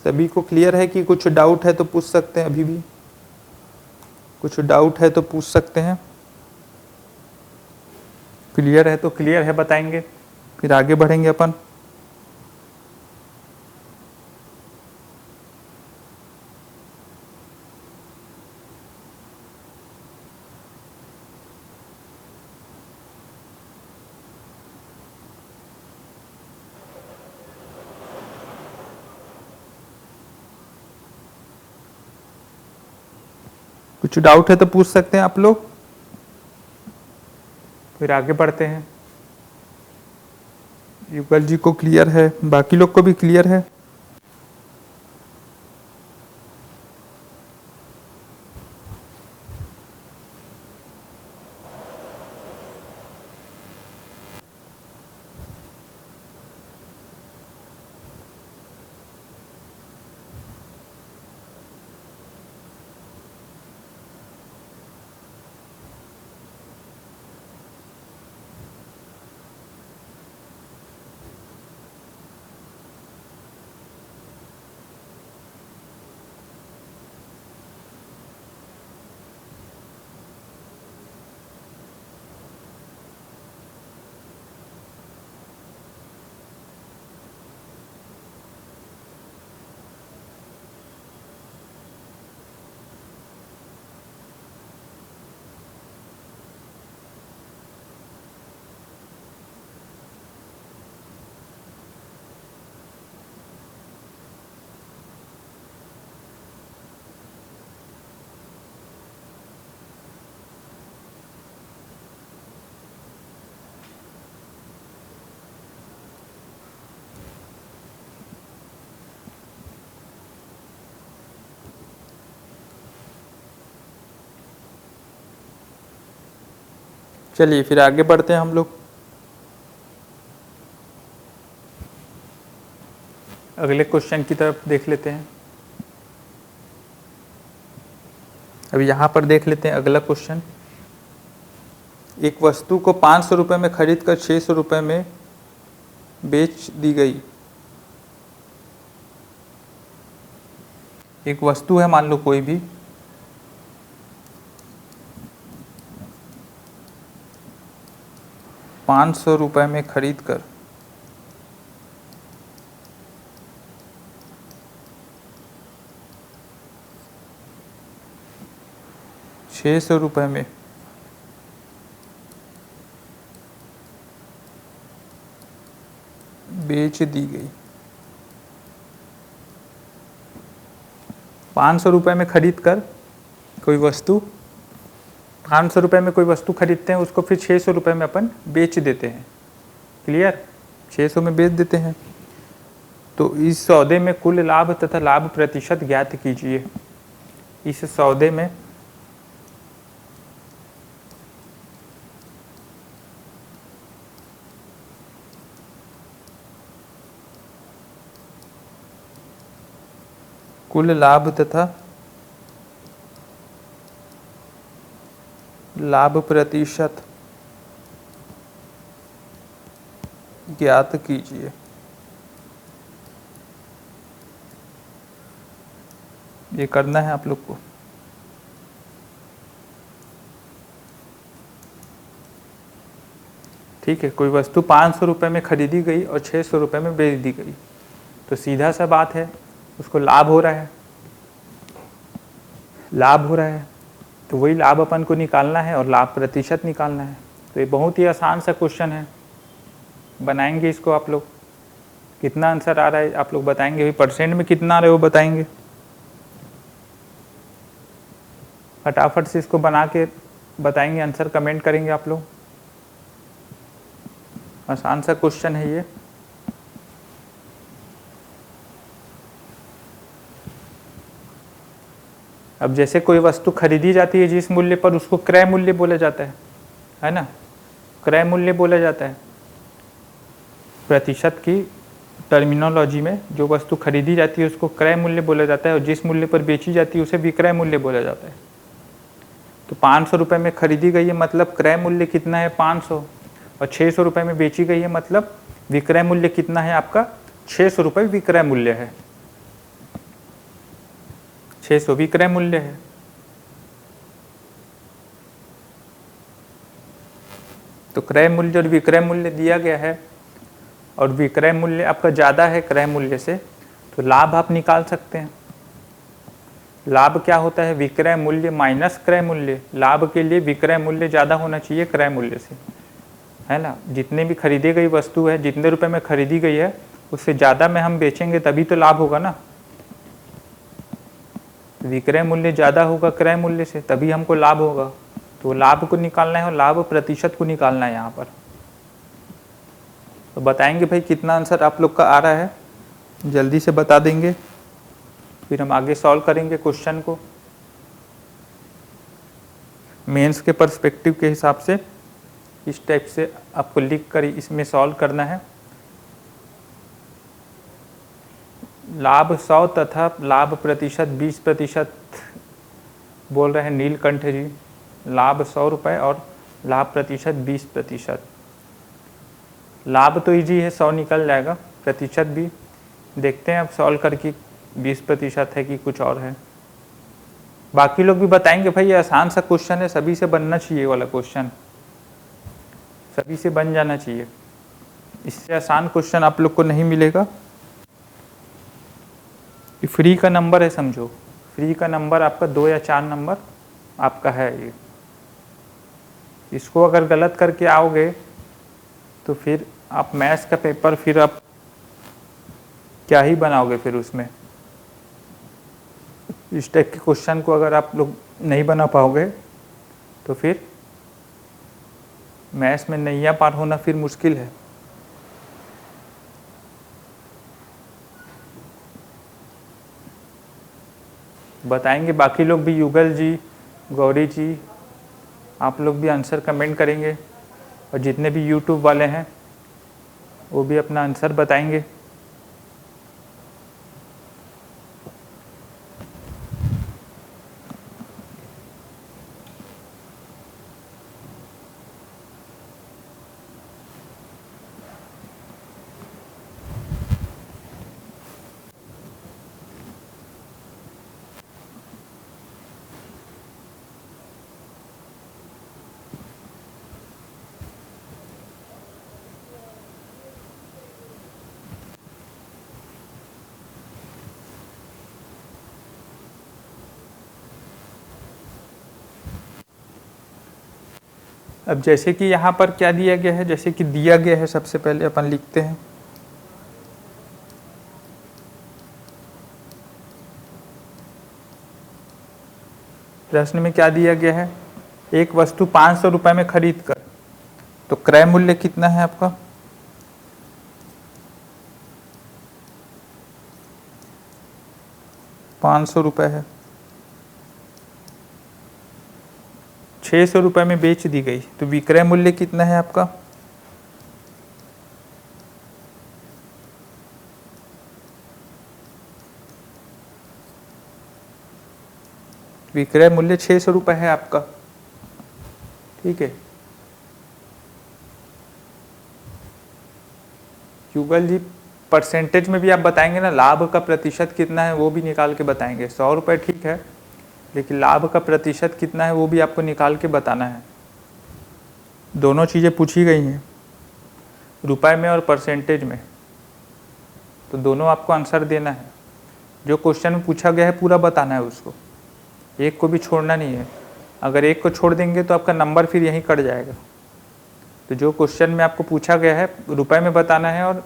सभी को क्लियर है कि कुछ डाउट है तो पूछ सकते हैं, अभी भी कुछ डाउट है तो पूछ सकते हैं। क्लियर है तो क्लियर है बताएंगे, फिर आगे बढ़ेंगे अपन। कुछ डाउट है तो पूछ सकते हैं आप लोग, फिर आगे बढ़ते हैं। युगल जी को क्लियर है, बाकी लोग को भी क्लियर है? चलिए फिर आगे बढ़ते हैं हम लोग। अगले क्वेश्चन की तरफ देख लेते हैं। अभी यहाँ पर देख लेते हैं अगला क्वेश्चन। एक वस्तु को 500 रुपये में खरीद कर 600 रुपये में बेच दी गई। एक वस्तु है, मान लो कोई भी, ₹500 में खरीद कर 600 रुपये में बेच दी गई। 500 रुपये में खरीद कर कोई वस्तु, 500 रुपये में कोई वस्तु खरीदते हैं, उसको फिर 600 रुपये में अपन बेच देते हैं। क्लियर, 600 में बेच देते हैं। तो इस सौदे में कुल लाभ तथा लाभ प्रतिशत ज्ञात कीजिए। इस सौदे में कुल लाभ तथा लाभ प्रतिशत ज्ञात कीजिए। ये करना है आप लोग को। ठीक है, कोई वस्तु 500 रुपये में खरीदी गई और 600 रुपये में बेच दी गई, तो सीधा सा बात है उसको लाभ हो रहा है, लाभ हो रहा है, तो वही लाभ अपन को निकालना है और लाभ प्रतिशत निकालना है। तो ये बहुत ही आसान सा क्वेश्चन है, बनाएंगे इसको आप लोग। कितना आंसर आ रहा है आप लोग बताएंगे, भाई परसेंट में कितना आ रहा है वो बताएंगे। फटाफट से इसको बना के बताएंगे, आंसर कमेंट करेंगे आप लोग। आसान सा क्वेश्चन है ये। अब जैसे कोई वस्तु खरीदी जाती है जिस मूल्य पर, उसको क्रय मूल्य बोला जाता है ना, क्रय मूल्य बोला जाता है। प्रतिशत की टर्मिनोलॉजी में जो वस्तु खरीदी जाती है उसको क्रय मूल्य बोला जाता है, और जिस मूल्य पर बेची जाती है उसे विक्रय मूल्य बोला जाता है। तो 500 रुपये में खरीदी गई है मतलब क्रय मूल्य कितना है 500, और 600 रुपये में बेची गई है मतलब विक्रय मूल्य कितना है आपका 600 रुपये विक्रय मूल्य है, 600 विक्रय मूल्य है। तो क्रय मूल्य और विक्रय मूल्य दिया गया है, और विक्रय मूल्य आपका ज़्यादा है क्रय मूल्य से, तो लाभ आप निकाल सकते हैं। लाभ क्या होता है, विक्रय मूल्य माइनस क्रय मूल्य। लाभ के लिए विक्रय मूल्य ज़्यादा होना चाहिए क्रय मूल्य से, है ना। जितने भी खरीदी गई वस्तु है, जितने रुपए में खरीदी गई है उससे ज़्यादा में हम बेचेंगे तभी तो लाभ होगा ना। विक्रय मूल्य ज़्यादा होगा क्रय मूल्य से, तभी हमको लाभ होगा। तो लाभ को निकालना है और लाभ प्रतिशत को निकालना है यहाँ पर। तो बताएंगे भाई कितना आंसर आप लोग का आ रहा है, जल्दी से बता देंगे, फिर हम आगे सॉल्व करेंगे क्वेश्चन को। मेंस के पर्सपेक्टिव के हिसाब से इस टाइप से आपको लिख कर इसमें सॉल्व करना है। लाभ 100 तथा लाभ प्रतिशत 20% बोल रहे हैं नीलकंठ जी। लाभ 100 रुपये और लाभ प्रतिशत 20%। लाभ तो इजी है, 100 निकल जाएगा, प्रतिशत भी देखते हैं अब सॉल्व करके 20% है कि कुछ और है। बाकी लोग भी बताएंगे भाई ये आसान सा क्वेश्चन है, सभी से बनना चाहिए वाला क्वेश्चन, सभी से बन जाना चाहिए। इससे आसान क्वेश्चन आप लोग को नहीं मिलेगा। फ्री का नंबर है, समझो फ्री का नंबर आपका 2 या 4 नंबर आपका है ये। इसको अगर गलत करके आओगे तो फिर आप मैथ्स का पेपर फिर आप क्या ही बनाओगे फिर उसमें। इस टाइप के क्वेश्चन को अगर आप लोग नहीं बना पाओगे तो फिर मैथ्स में नैया पार होना फिर मुश्किल है। बताएंगे बाकी लोग भी, युगल जी, गौरी जी, आप लोग भी आंसर कमेंट करेंगे, और जितने भी यूट्यूब वाले हैं वो भी अपना आंसर बताएंगे। अब जैसे कि यहाँ पर क्या दिया गया है, जैसे कि दिया गया है, सबसे पहले अपन लिखते हैं। प्रश्न में क्या दिया गया है, एक वस्तु 500 रुपये में खरीद कर, तो क्रय मूल्य कितना है आपका 500 रुपये है। 600 रुपये में बेच दी गई तो विक्रय मूल्य कितना है आपका विक्रय मूल्य 600 रुपये है आपका, ठीक है। युगल जी परसेंटेज में भी आप बताएंगे ना, लाभ का प्रतिशत कितना है वो भी निकाल के बताएंगे। 100 रुपये ठीक है, लेकिन लाभ का प्रतिशत कितना है वो भी आपको निकाल के बताना है। दोनों चीज़ें पूछी गई हैं, रुपए में और परसेंटेज में, तो दोनों आपको आंसर देना है। जो क्वेश्चन में पूछा गया है पूरा बताना है उसको, एक को भी छोड़ना नहीं है। अगर एक को छोड़ देंगे तो आपका नंबर फिर यहीं कट जाएगा। तो जो क्वेश्चन में आपको पूछा गया है रुपए में बताना है, और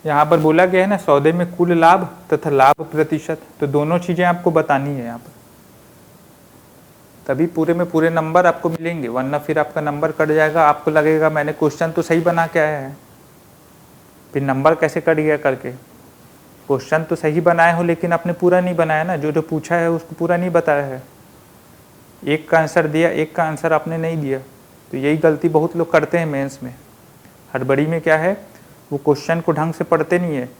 यहाँ पर बोला गया है ना सौदे में कुल लाभ तथा लाभ प्रतिशत, तो दोनों चीज़ें आपको बतानी है यहाँ पर, तभी पूरे में पूरे नंबर आपको मिलेंगे, वरना फिर आपका नंबर कट जाएगा। आपको लगेगा मैंने क्वेश्चन तो सही बना के आया है, फिर नंबर कैसे कट गया करके। क्वेश्चन तो सही बनाए हो लेकिन आपने पूरा नहीं बनाया ना, जो जो पूछा है उसको पूरा नहीं बताया है। एक का आंसर दिया, एक का आंसर आपने नहीं दिया, तो यही गलती बहुत लोग करते हैं मेंस में। हड़बड़ी में क्या है, वो क्वेश्चन को ढंग से पढ़ते नहीं है।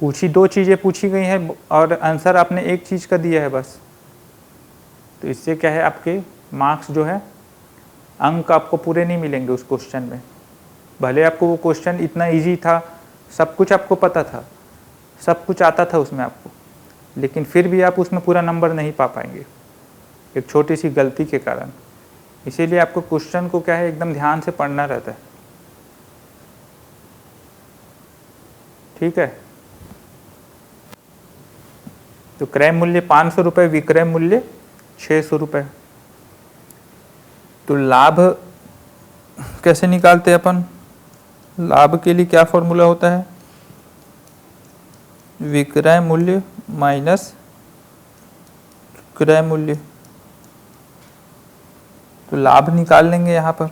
पूछी दो चीज़ें पूछी गई हैं और आंसर आपने एक चीज़ का दिया है बस, तो इससे क्या है आपके मार्क्स जो है, अंक आपको पूरे नहीं मिलेंगे उस क्वेश्चन में। भले आपको वो क्वेश्चन इतना इजी था, सब कुछ आपको पता था, सब कुछ आता था उसमें आपको, लेकिन फिर भी आप उसमें पूरा नंबर नहीं पा पाएंगे एक छोटी सी गलती के कारण। इसीलिए आपको क्वेश्चन को क्या है एकदम ध्यान से पढ़ना रहता है, ठीक है। तो क्रय मूल्य 500 रुपये, विक्रय मूल्य 600 रुपये। तो लाभ कैसे निकालते हैं अपन? लाभ के लिए क्या फॉर्मूला होता है? विक्रय मूल्य माइनस क्रय मूल्य। तो लाभ निकाल लेंगे यहाँ पर।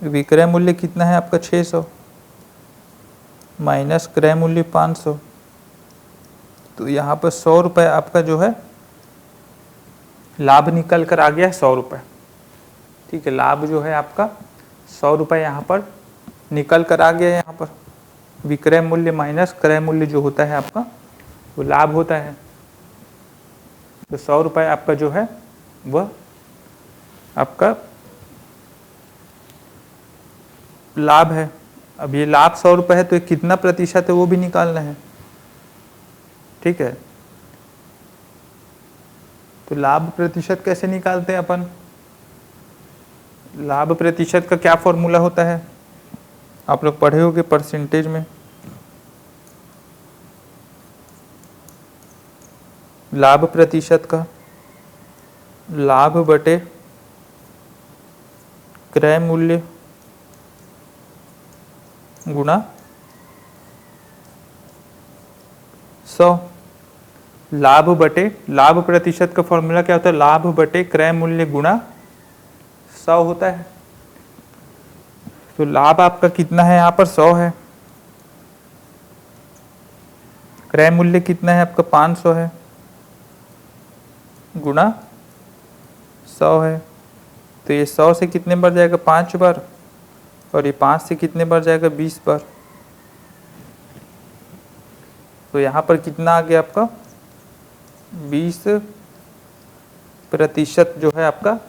विक्रय मूल्य कितना है आपका 600 माइनस क्रय मूल्य 500, तो यहाँ पर 100 रुपये आपका जो है लाभ निकल कर आ गया 100 रुपये, ठीक है। लाभ जो है आपका 100 रुपये यहाँ पर निकल कर आ गया। यहाँ पर विक्रय मूल्य माइनस क्रय मूल्य जो होता है आपका वो लाभ होता है। तो 100 रुपये आपका जो है वह आपका लाभ है। अब ये लाभ 100 रुपये है तो ये कितना प्रतिशत है वो भी निकालना है, ठीक है। तो लाभ प्रतिशत कैसे निकालते हैं अपन? लाभ प्रतिशत का क्या फॉर्मूला होता है? आप लोग पढ़े होंगे परसेंटेज में। लाभ प्रतिशत का लाभ बटे क्रय मूल्य गुणा 100। लाभ बटे, लाभ प्रतिशत का फॉर्मूला क्या होता है? लाभ बटे क्रय मूल्य गुणा 100 होता है। तो लाभ आपका कितना है यहाँ पर? 100 है। क्रय मूल्य कितना है आपका? 500 है, गुणा 100 है। तो ये 100 से कितने बार जाएगा? 5 बार, और ये 5 से कितने बार जाएगा? 20 बार। तो यहाँ पर कितना आ गया आपका? 20% जो है आपका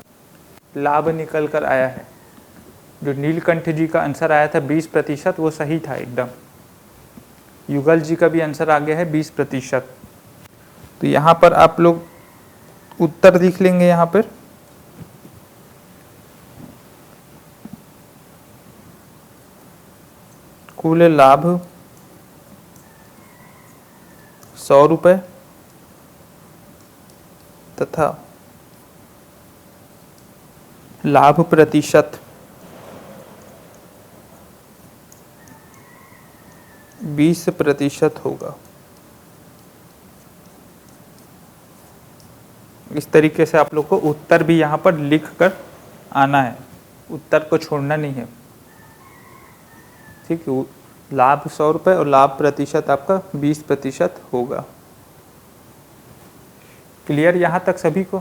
लाभ निकल कर आया है। जो नीलकंठ जी का आंसर आया था 20%, वो सही था एकदम। युगल जी का भी आंसर आ गया है 20%। तो यहाँ पर आप लोग उत्तर लिख लेंगे। यहाँ पर कुल लाभ 100 रुपये तथा लाभ प्रतिशत 20% होगा। इस तरीके से आप लोग को उत्तर भी यहाँ पर लिख कर आना है, उत्तर को छोड़ना नहीं है, ठीक है। लाभ 100 रुपये और लाभ प्रतिशत आपका 20% होगा। क्लियर यहाँ तक सभी को?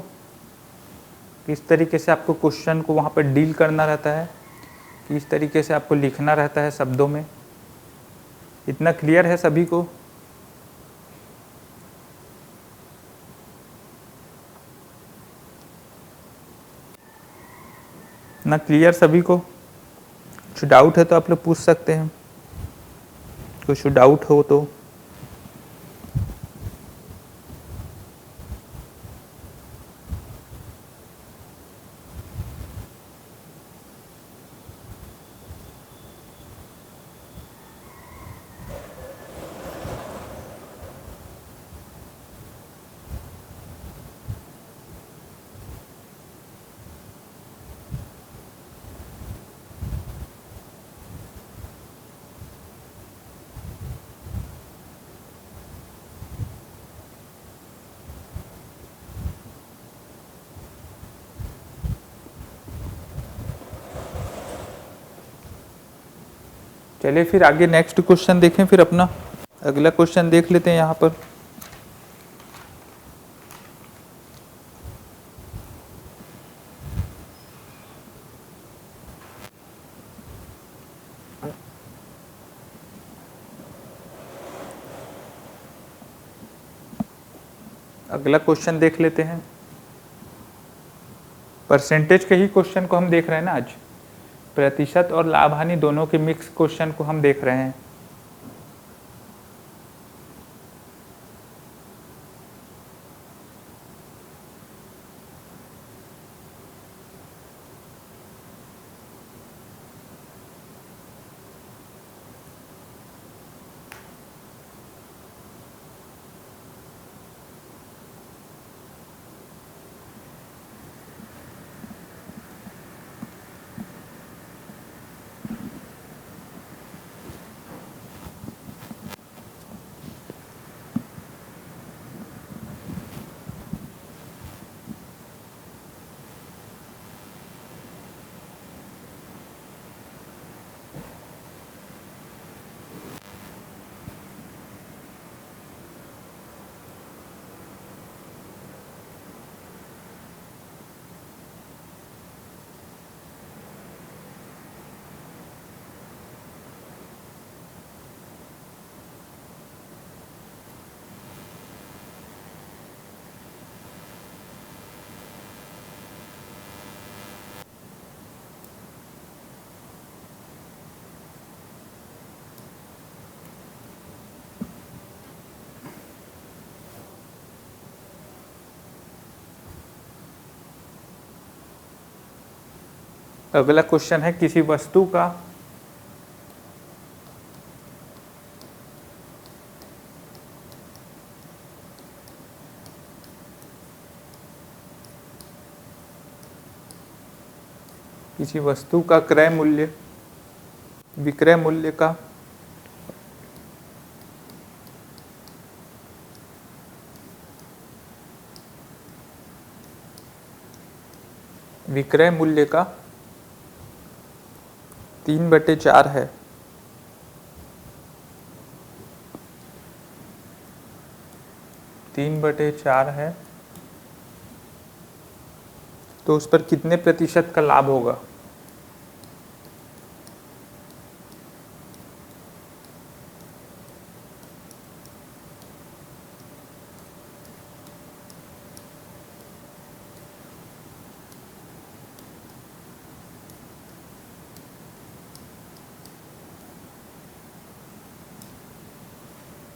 किस तरीके से आपको क्वेश्चन को वहाँ पर डील करना रहता है, किस तरीके से आपको लिखना रहता है शब्दों में, इतना क्लियर है सभी को? इतना क्लियर सभी को? कुछ डाउट है तो आप लोग पूछ सकते हैं, कुछ डाउट हो तो। चलिए फिर आगे नेक्स्ट क्वेश्चन देखें, फिर अपना अगला क्वेश्चन देख लेते हैं यहाँ पर। अगला क्वेश्चन देख लेते हैं। परसेंटेज के ही क्वेश्चन को हम देख रहे हैं ना आज, प्रतिशत और लाभ हानि दोनों के मिक्स क्वेश्चन को हम देख रहे हैं। अगला क्वेश्चन है किसी वस्तु का क्रय मूल्य विक्रय मूल्य का विक्रय मूल्य का 3/4 है। तो उस पर कितने प्रतिशत का लाभ होगा?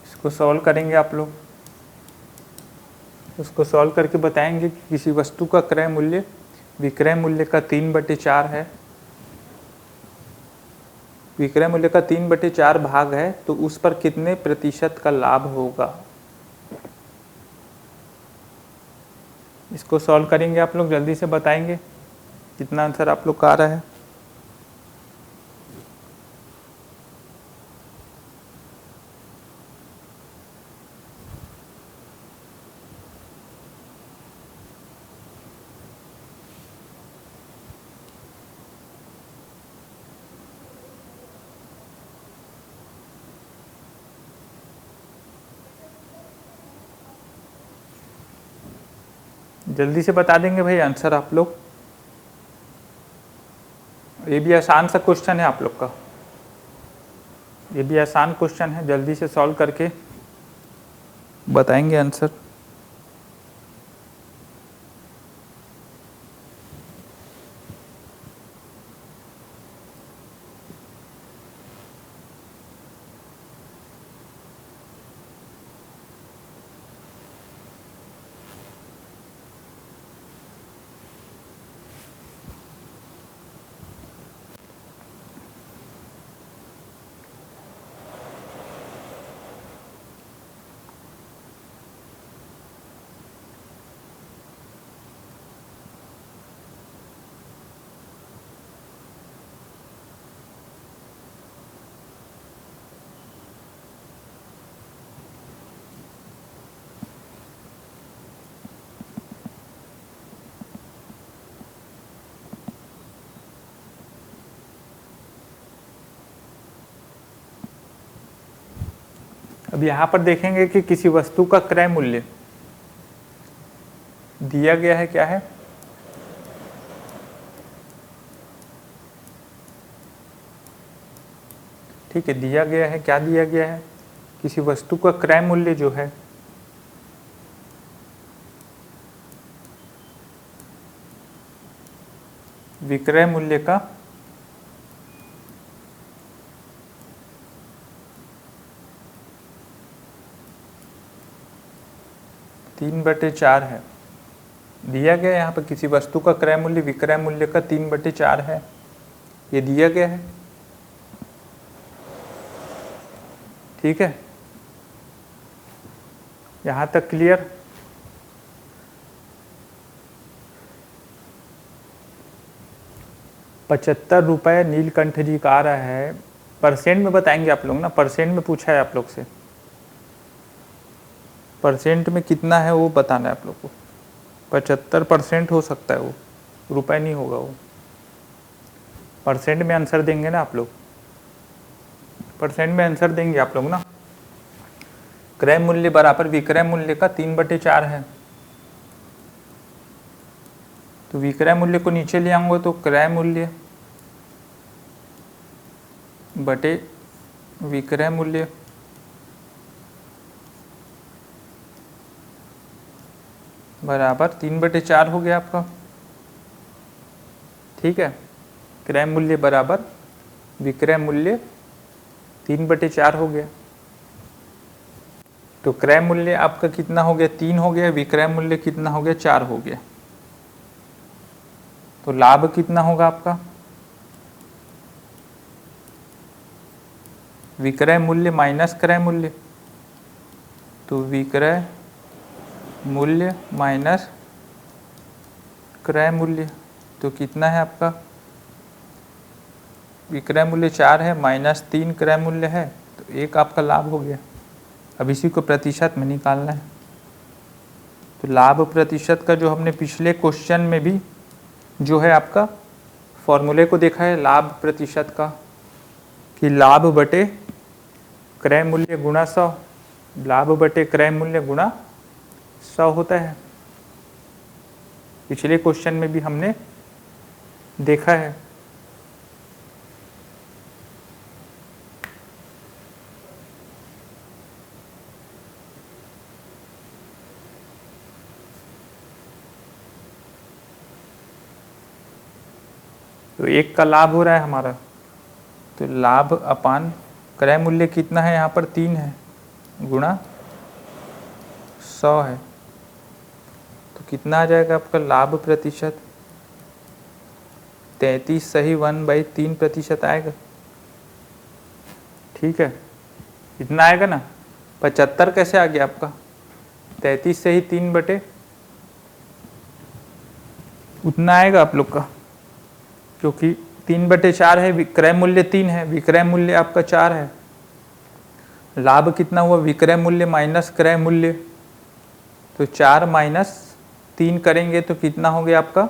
इसको सॉल्व करेंगे आप लोग, उसको सॉल्व करके बताएंगे कि किसी वस्तु का क्रय मूल्य विक्रय मूल्य का 3/4 है। विक्रय मूल्य का 3/4 भाग है, तो उस पर कितने प्रतिशत का लाभ होगा? इसको सॉल्व करेंगे आप लोग, जल्दी से बताएंगे कितना आंसर आप लोग का आ रहा है। जल्दी से बता देंगे भाई आंसर आप लोग। ये भी आसान सा क्वेश्चन है आप लोग का, ये भी आसान क्वेश्चन है, जल्दी से सॉल्व करके बताएंगे आंसर। अब यहाँ पर देखेंगे कि किसी वस्तु का क्रय मूल्य दिया गया है, क्या है, ठीक है, दिया गया है, क्या दिया गया है, किसी वस्तु का क्रय मूल्य जो है विक्रय मूल्य का 3/4 है। दिया गया यहाँ पर किसी वस्तु का क्रय मूल्य विक्रय मूल्य का 3/4 है, ये दिया गया है, ठीक है, यहाँ तक क्लियर। ₹75 नीलकंठ जी का आ रहा है, परसेंट में बताएंगे आप लोग ना, परसेंट में पूछा है आप लोग से, परसेंट में कितना है वो बताना है आप लोग को। 75% हो सकता है, वो रुपए नहीं होगा, वो परसेंट में आंसर देंगे ना आप लोग, परसेंट में आंसर देंगे आप लोग ना। क्रय मूल्य बराबर विक्रय मूल्य का 3/4 है, तो विक्रय मूल्य को नीचे ले आऊंगा तो क्रय मूल्य बटे विक्रय मूल्य बराबर 3/4 हो गया आपका, ठीक है। क्रय मूल्य बराबर विक्रय मूल्य 3/4 हो गया, तो क्रय मूल्य आपका कितना हो गया, 3 हो गया, विक्रय मूल्य कितना हो गया, 4 हो गया, तो लाभ कितना होगा आपका, विक्रय मूल्य माइनस क्रय मूल्य, तो विक्रय मूल्य माइनस क्रय मूल्य, तो कितना है आपका, विक्रय मूल्य 4 है, -3 क्रय मूल्य है, तो 1 आपका लाभ हो गया। अब इसी को प्रतिशत में निकालना है, तो लाभ प्रतिशत का जो हमने पिछले क्वेश्चन में भी जो है आपका फॉर्मूले को देखा है लाभ प्रतिशत का, कि लाभ बटे क्रय मूल्य गुणा 100, लाभ बटे क्रय मूल्य गुणा 100 होता है, पिछले क्वेश्चन में भी हमने देखा है। तो 1 का लाभ हो रहा है हमारा, तो लाभ अपान क्रय मूल्य कितना है, यहाँ पर 3 है, गुणा 100 है, तो कितना आ जाएगा आपका लाभ प्रतिशत, 33 सही 1/3% आएगा, ठीक है, इतना आएगा ना। 75 कैसे आ गया आपका, 33 सही 3 बटे उतना आएगा आप लोग का, क्योंकि 3/4 है, विक्रय मूल्य 3 है, विक्रय मूल्य आपका 4 है, लाभ कितना हुआ, विक्रय मूल्य माइनस क्रय मूल्य, तो 4 - 3 करेंगे तो कितना हो गया आपका,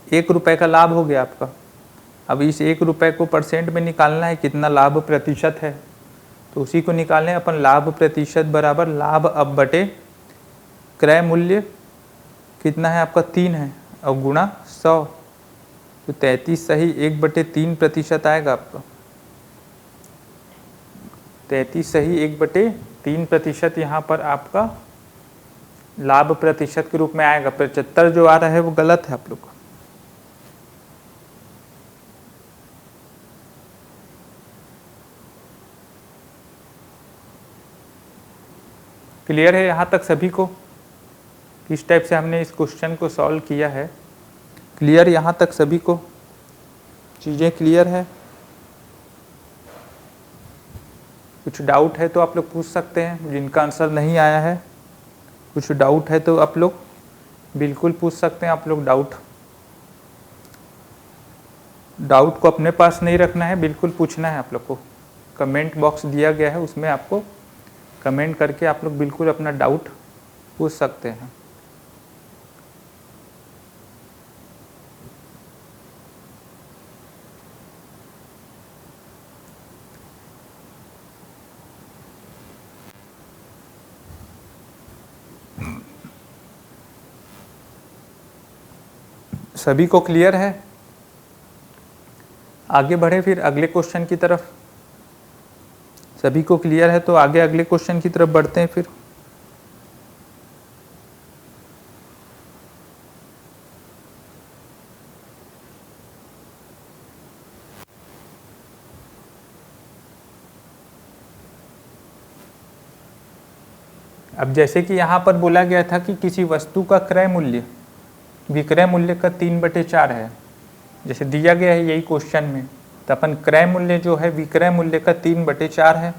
₹1 का लाभ हो गया आपका। अब इस ₹1 को परसेंट में निकालना है, कितना लाभ प्रतिशत है, तो उसी को निकालें अपन, लाभ प्रतिशत बराबर लाभ अब बटे क्रय मूल्य कितना है आपका 3 है, और गुणा 100, तो 33 सही 1/3% आएगा आपका, 33 सही 1/3% यहाँ पर आपका लाभ प्रतिशत के रूप में आएगा। 75 जो आ रहा है वो गलत है आप लोग का। क्लियर है यहाँ तक सभी को, किस टाइप से हमने इस क्वेश्चन को सॉल्व किया है, क्लियर यहाँ तक सभी को, चीज़ें क्लियर है, कुछ डाउट है तो आप लोग पूछ सकते हैं, जिनका आंसर नहीं आया है कुछ डाउट है तो आप लोग बिल्कुल पूछ सकते हैं। आप लोग डाउट को अपने पास नहीं रखना है, बिल्कुल पूछना है आप लोग को। कमेंट बॉक्स दिया गया है, उसमें आपको कमेंट करके आप लोग बिल्कुल अपना डाउट पूछ सकते हैं। सभी को क्लियर है? आगे बढ़े फिर अगले क्वेश्चन की तरफ। सभी को क्लियर है तो आगे अगले क्वेश्चन की तरफ बढ़ते हैं फिर। अब जैसे कि यहाँ पर बोला गया था कि किसी वस्तु का क्रय मूल्य विक्रय मूल्य का 3/4 है, जैसे दिया गया है यही क्वेश्चन में, तो अपन क्रय मूल्य जो है विक्रय मूल्य का 3/4 है।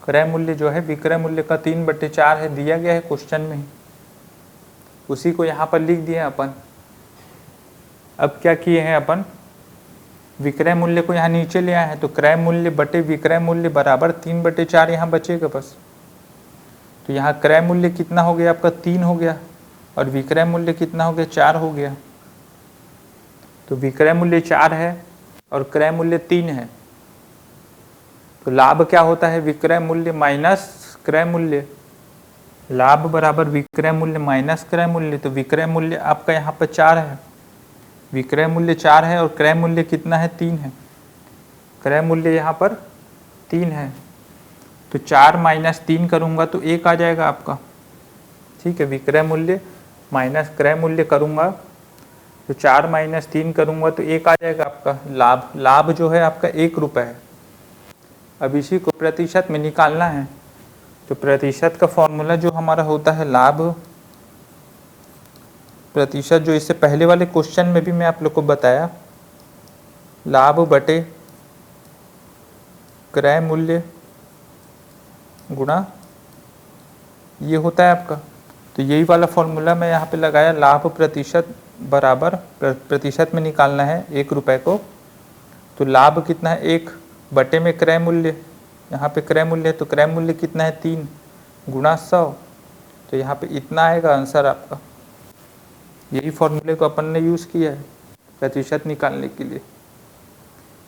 क्रय मूल्य जो है विक्रय मूल्य का 3/4 है, दिया गया है क्वेश्चन में ही, उसी को यहाँ पर लिख दिए अपन। अब क्या किए हैं अपन, विक्रय मूल्य को यहाँ नीचे ले आए हैं, तो क्रय मूल्य बटे विक्रय मूल्य बराबर 3/4 यहाँ बचेगा बस। तो यहाँ क्रय मूल्य कितना हो गया आपका 3 हो गया, और विक्रय मूल्य कितना हो गया 4 हो गया। तो विक्रय मूल्य 4 है और क्रय मूल्य 3 है, तो लाभ क्या होता है, विक्रय मूल्य माइनस क्रय मूल्य। लाभ बराबर विक्रय मूल्य माइनस क्रय मूल्य। तो विक्रय मूल्य आपका यहाँ पर 4 है, विक्रय मूल्य 4 है और क्रय मूल्य कितना है 3 है। क्रय मूल्य यहाँ पर 3 है, तो 4 माइनस 3 करूँगा तो 1 आ जाएगा आपका। ठीक है, विक्रय मूल्य माइनस क्रय मूल्य करूँगा तो 4 माइनस 3 करूँगा तो 1 आ जाएगा आपका लाभ। लाभ जो है आपका 1 रुपये है। अब इसी को प्रतिशत में निकालना है, तो प्रतिशत का फॉर्मूला जो हमारा होता है लाभ प्रतिशत, जो इससे पहले वाले क्वेश्चन में भी मैं आप लोग को बताया, लाभ बटे क्रय मूल्य गुणा ये होता है आपका। तो यही वाला फॉर्मूला मैं यहाँ पे लगाया, लाभ प्रतिशत बराबर प्रतिशत में निकालना है 1 रुपये को, तो लाभ कितना है 1 बटे में क्रय मूल्य, यहाँ पे क्रय मूल्य है तो क्रय मूल्य कितना है 3 गुणा 100, तो यहाँ पे इतना आएगा आंसर आपका। यही फॉर्मूले को अपन ने यूज़ किया है प्रतिशत निकालने के लिए।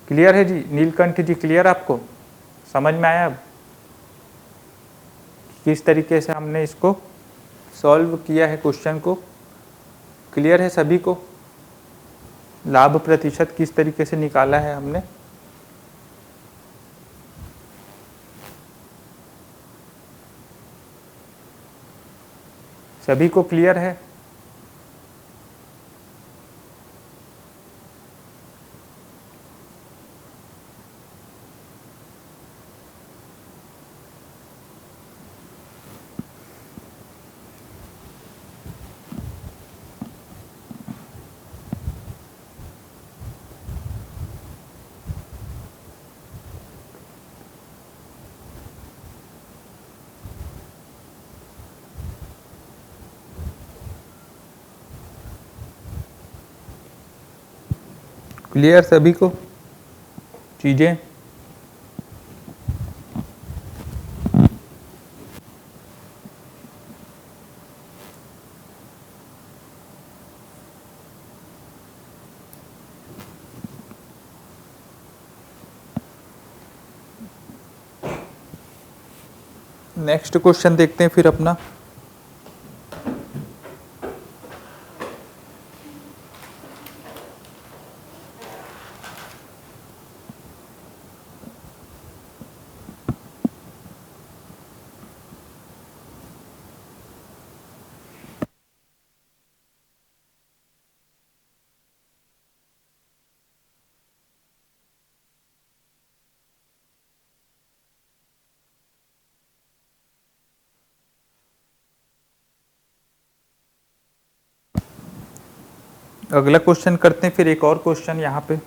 क्लियर है जी नीलकंठ जी, क्लियर आपको समझ में आया अब किस तरीके से हमने इसको सॉल्व किया है क्वेश्चन को? क्लियर है सभी को, लाभ प्रतिशत किस तरीके से निकाला है हमने? सभी को क्लियर है? क्लियर सभी को चीजें? नेक्स्ट क्वेश्चन देखते हैं फिर अपना। अगला क्वेश्चन करते हैं फिर, एक और क्वेश्चन यहाँ पे।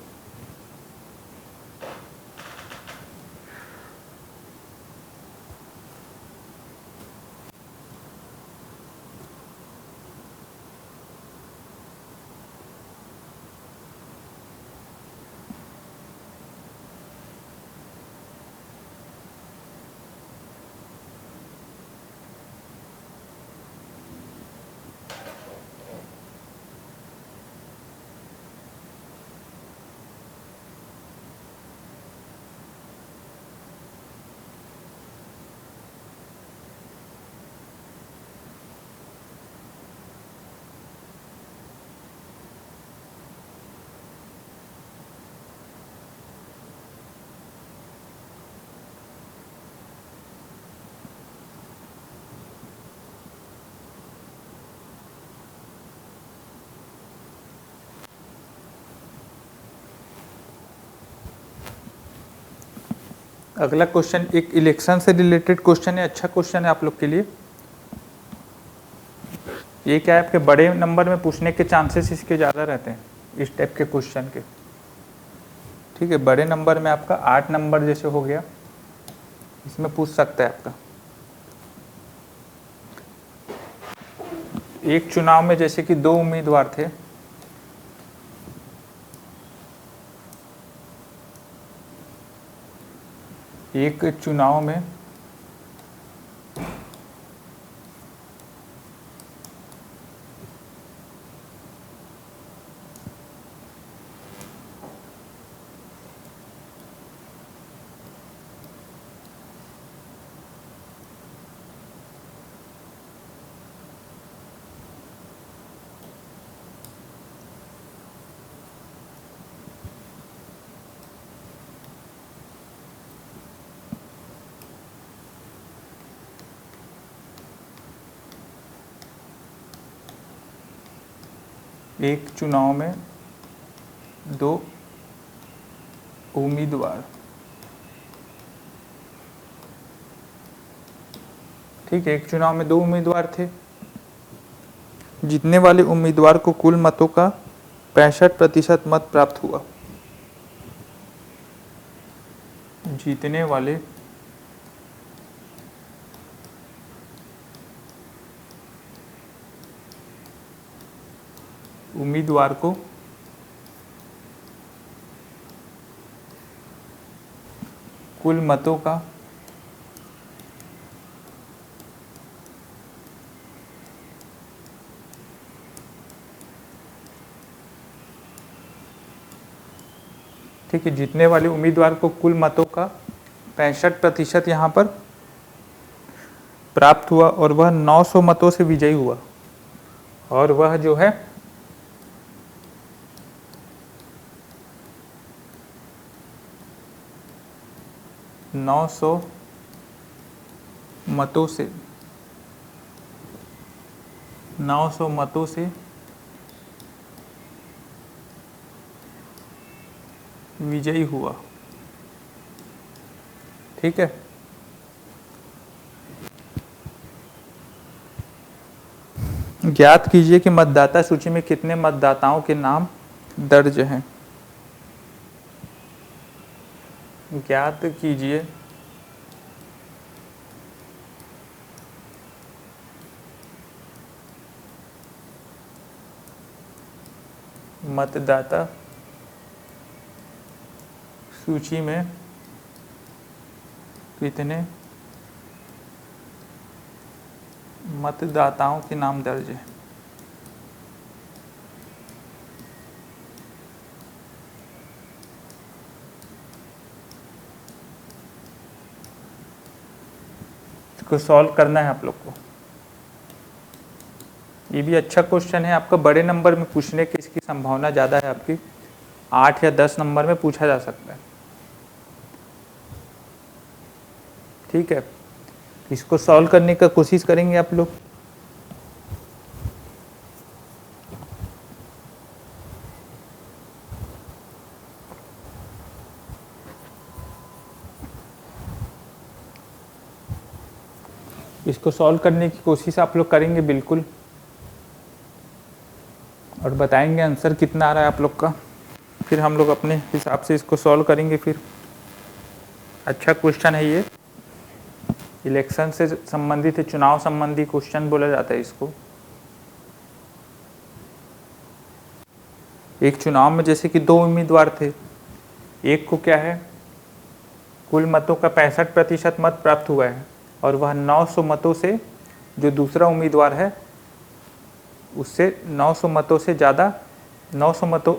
अगला क्वेश्चन एक इलेक्शन से रिलेटेड क्वेश्चन है, अच्छा क्वेश्चन है आप लोग के लिए। ये क्या है, आपके बड़े नंबर में पूछने के चांसेस इसके ज़्यादा रहते हैं इस टाइप के क्वेश्चन के। ठीक है, बड़े नंबर में आपका 8 नंबर जैसे हो गया, इसमें पूछ सकता है आपका। एक चुनाव में जैसे कि 2 उम्मीदवार थे, एक चुनाव में एक चुनाव में 2 उम्मीदवार, ठीक है, एक चुनाव में 2 उम्मीदवार थे। जीतने वाले उम्मीदवार को कुल मतों का 65% मत प्राप्त हुआ। जीतने वाले उम्मीदवार को कुल मतों का 65% यहाँ पर प्राप्त हुआ और वह 900 मतों से विजयी हुआ। और वह जो है 900 मतों से विजयी हुआ। ठीक है, ज्ञात कीजिए कि मतदाता सूची में कितने मतदाताओं के नाम दर्ज हैं। ज्ञात कीजिए मतदाता सूची में कितने मतदाताओं के नाम दर्ज हैं। इसको सॉल्व करना है आप लोग को। ये भी अच्छा क्वेश्चन है, आपका बड़े नंबर में पूछने की इसकी संभावना ज़्यादा है, आपकी 8 या 10 नंबर में पूछा जा सकता है। ठीक है, इसको सॉल्व करने का कोशिश करेंगे आप लोग। इसको सॉल्व करने की कोशिश आप लोग करेंगे बिल्कुल, और बताएंगे आंसर कितना आ रहा है आप लोग का। फिर हम लोग अपने हिसाब से इसको सॉल्व करेंगे। फिर अच्छा क्वेश्चन है ये, इलेक्शन से संबंधित है, चुनाव संबंधी क्वेश्चन बोला जाता है इसको। एक चुनाव में जैसे कि 2 उम्मीदवार थे, एक को क्या है, कुल मतों का 65% मत प्राप्त हुआ है और वह 900 मतों से, जो दूसरा उम्मीदवार है उससे 900 मतों से ज़्यादा, 900 मतों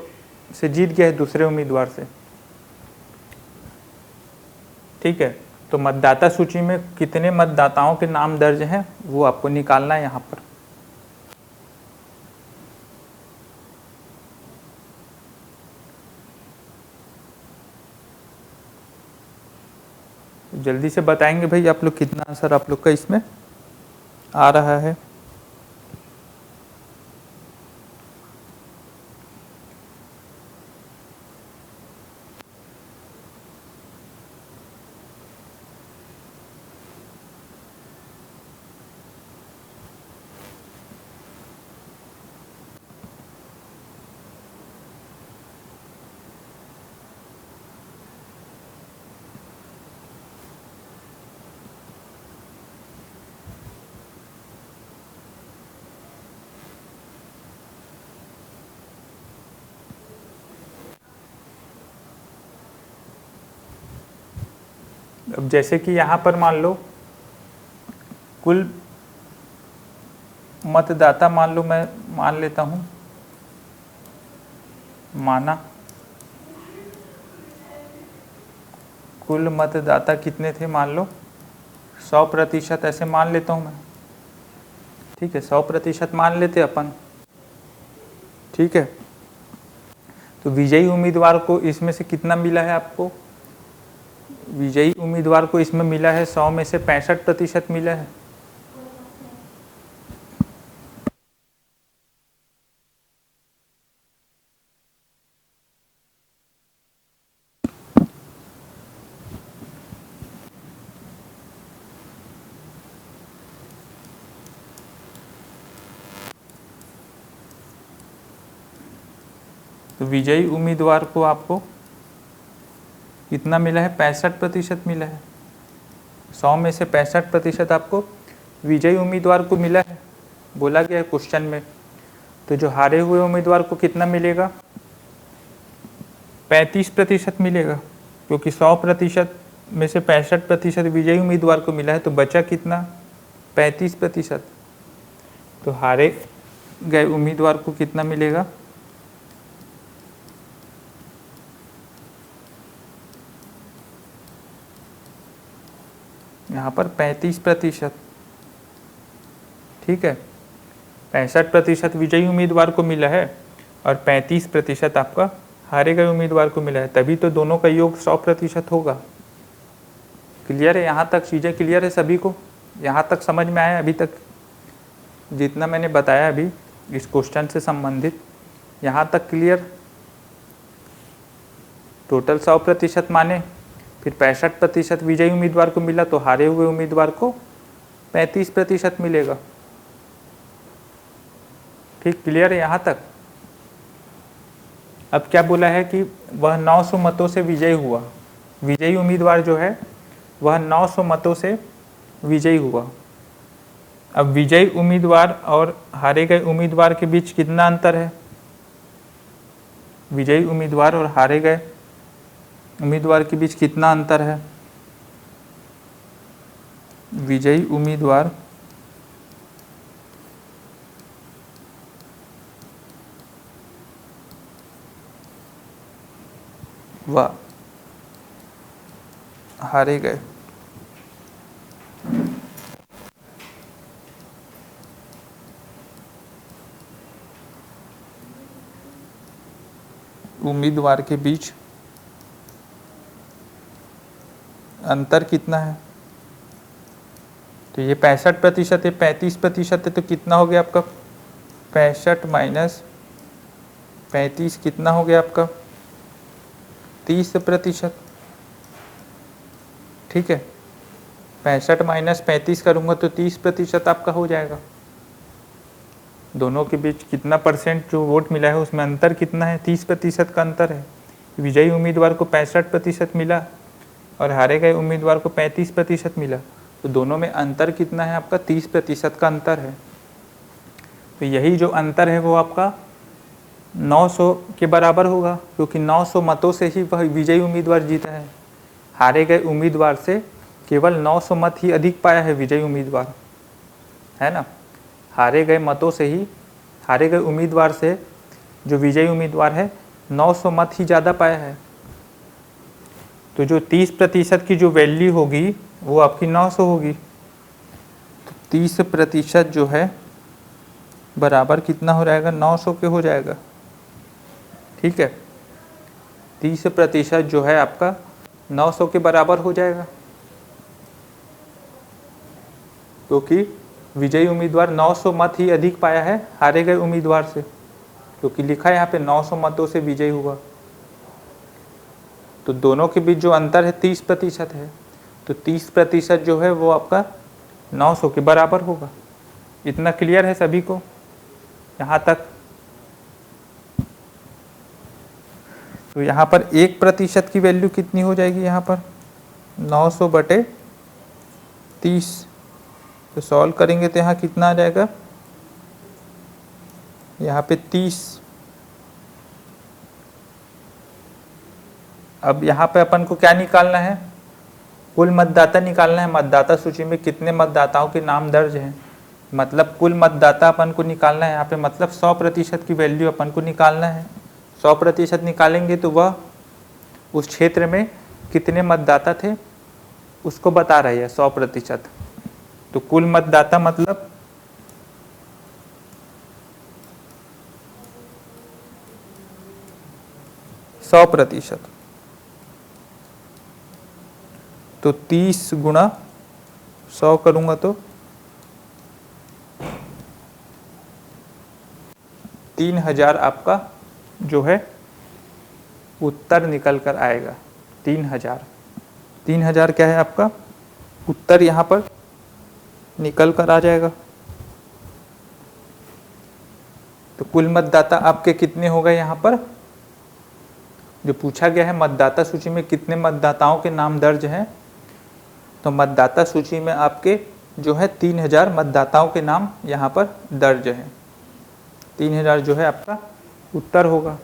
से जीत गया है दूसरे उम्मीदवार से। ठीक है, तो मतदाता सूची में कितने मतदाताओं के नाम दर्ज हैं वो आपको निकालना है यहाँ पर। जल्दी से बताएंगे भाई आप लोग कितना आंसर आप लोग का इसमें आ रहा है। अब जैसे कि यहाँ पर मान लो कुल मतदाता, मान लो मैं मान लेता हूँ, माना कुल मतदाता कितने थे, मान लो 100%, ऐसे मान लेता हूँ मैं। ठीक है, 100% मान लेते अपन। ठीक है, तो विजयी उम्मीदवार को इसमें से कितना मिला है आपको? विजयी उम्मीदवार को इसमें मिला है 100 में से 65% मिला है। तो विजयी उम्मीदवार को आपको कितना मिला है? 65% मिला है। 100 में से 65% आपको विजयी उम्मीदवार को मिला है, बोला गया है क्वेश्चन में। तो जो हारे हुए उम्मीदवार को कितना मिलेगा? 35% मिलेगा, क्योंकि 100% में से 65% विजयी उम्मीदवार को मिला है, तो बचा कितना? 35%। तो हारे गए उम्मीदवार को कितना मिलेगा? यहाँ पर 35%। ठीक है, 65% विजयी उम्मीदवार को मिला है और 35% आपका हारे गए उम्मीदवार को मिला है, तभी तो दोनों का योग 100% होगा। क्लियर है? यहाँ तक चीज़ें क्लियर है सभी को? यहाँ तक समझ में आया अभी तक जितना मैंने बताया अभी इस क्वेश्चन से संबंधित? यहाँ तक क्लियर? टोटल 100% माने, फिर 65% विजयी उम्मीदवार को मिला, तो हारे हुए उम्मीदवार को 35% मिलेगा। ठीक, क्लियर है यहाँ तक? अब क्या बोला है कि वह 900 मतों से विजयी हुआ। विजयी उम्मीदवार जो है वह 900 मतों से विजयी हुआ। अब विजयी उम्मीदवार और हारे गए उम्मीदवार के बीच कितना अंतर है? विजयी उम्मीदवार और हारे गए उम्मीदवार के बीच कितना अंतर है? विजयी उम्मीदवार व हारे गए उम्मीदवार के बीच अंतर कितना है? तो ये 65% है, 35% है, तो कितना हो गया आपका? 65 माइनस 35 कितना हो गया आपका? 30%। ठीक है, 65 माइनस 35 करूँगा तो 30% आपका हो जाएगा। दोनों के बीच कितना परसेंट जो वोट मिला है उसमें अंतर कितना है? 30% का अंतर है। विजयी उम्मीदवार को 65% मिला और हारे गए उम्मीदवार को 35% मिला, तो दोनों में अंतर कितना है आपका? 30% का अंतर है। तो यही जो अंतर है वो आपका 900 के बराबर होगा, क्योंकि 900 मतों से ही वह विजयी उम्मीदवार जीता है। हारे गए उम्मीदवार से केवल 900 मत ही अधिक पाया है विजयी उम्मीदवार, है ना? हारे गए मतों से ही, हारे गए उम्मीदवार से जो विजयी उम्मीदवार है 900 मत ही ज़्यादा पाया है। तो जो 30% की जो वैल्यू होगी वो आपकी 900 होगी। तो 30% जो है बराबर कितना हो जाएगा? 900 के हो जाएगा। ठीक है, 30% जो है आपका 900 के बराबर हो जाएगा, क्योंकि विजयी उम्मीदवार 900 मत ही अधिक पाया है हारे गए उम्मीदवार से, क्योंकि लिखा है यहाँ पे 900 मतों से विजयी हुआ। तो दोनों के बीच जो अंतर है 30% है, तो 30% जो है वो आपका 900 के बराबर होगा। इतना क्लियर है सभी को यहाँ तक? तो यहाँ पर 1% की वैल्यू कितनी हो जाएगी? यहाँ पर 900 बटे 30, तो सॉल्व करेंगे तो यहाँ कितना आ जाएगा? यहाँ पे 30। अब यहाँ पे अपन को क्या निकालना है? कुल मतदाता निकालना है, मतदाता सूची में कितने मतदाताओं के नाम दर्ज हैं, मतलब कुल मतदाता अपन को निकालना है यहाँ पे, मतलब 100% की वैल्यू अपन को निकालना है। 100% निकालेंगे तो वह उस क्षेत्र में कितने मतदाता थे उसको बता रही है 100%। तो कुल मतदाता मतलब सौ प्रतिशत, तो 30 गुणा 100 करूंगा तो 3000 आपका जो है उत्तर निकल कर आएगा। 3000 क्या है आपका उत्तर यहाँ पर निकल कर आ जाएगा। तो कुल मतदाता आपके कितने हो गए यहाँ पर, जो पूछा गया है मतदाता सूची में कितने मतदाताओं के नाम दर्ज हैं, तो मतदाता सूची में आपके जो है 3000 मतदाताओं के नाम यहाँ पर दर्ज हैं। 3000 जो है आपका उत्तर होगा।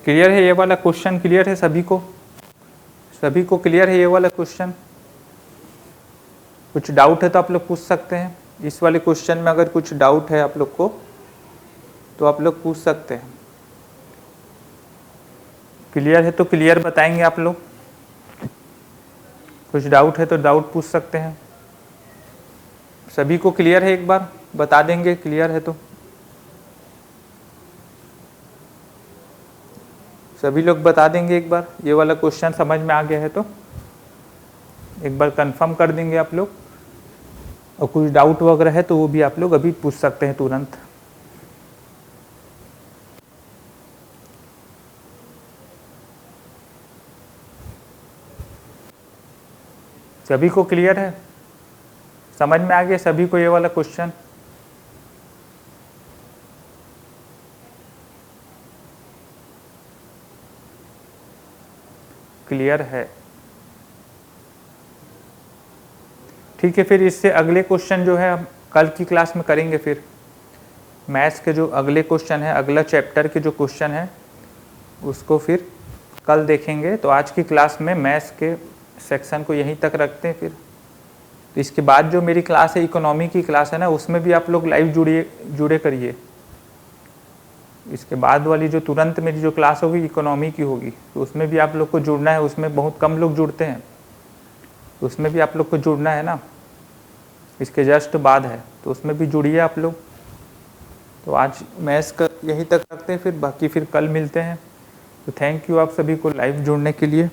क्लियर है ये वाला क्वेश्चन? क्लियर है सभी को? सभी को क्लियर है ये वाला क्वेश्चन? कुछ डाउट है तो आप लोग पूछ सकते हैं। इस वाले क्वेश्चन में अगर कुछ डाउट है आप लोग को तो आप लोग पूछ सकते हैं। क्लियर है तो क्लियर बताएंगे आप लोग, कुछ डाउट है तो डाउट पूछ सकते हैं। सभी को क्लियर है एक बार बता देंगे क्लियर है तो। सभी लोग बता देंगे एक बार ये वाला क्वेश्चन समझ में आ गया है तो एक बार कंफर्म कर देंगे आप लोग। और कुछ डाउट वगैरह है तो वो भी आप लोग अभी पूछ सकते हैं तुरंत। सभी को क्लियर है, समझ में आ गया सभी को ये वाला क्वेश्चन? क्लियर है? ठीक है, फिर इससे अगले क्वेश्चन जो है हम कल की क्लास में करेंगे। फिर मैथ्स के जो अगले क्वेश्चन है, अगला चैप्टर के जो क्वेश्चन है उसको फिर कल देखेंगे। तो आज की क्लास में मैथ्स के सेक्शन को यहीं तक रखते हैं। फिर तो इसके बाद जो मेरी क्लास है इकोनॉमी की क्लास है ना, उसमें भी आप लोग लाइव जुड़े करिए। इसके बाद वाली जो तुरंत मेरी जो क्लास होगी इकोनॉमी की होगी, तो उसमें भी आप लोग को जुड़ना है। उसमें बहुत कम लोग जुड़ते हैं, उसमें भी आप लोग को जुड़ना है ना, इसके जस्ट बाद है, तो उसमें भी जुड़िए आप लोग। तो आज मैथ्स का यहीं तक रखते हैं, फिर बाकी फिर कल मिलते हैं। तो थैंक यू आप सभी को लाइव जुड़ने के लिए।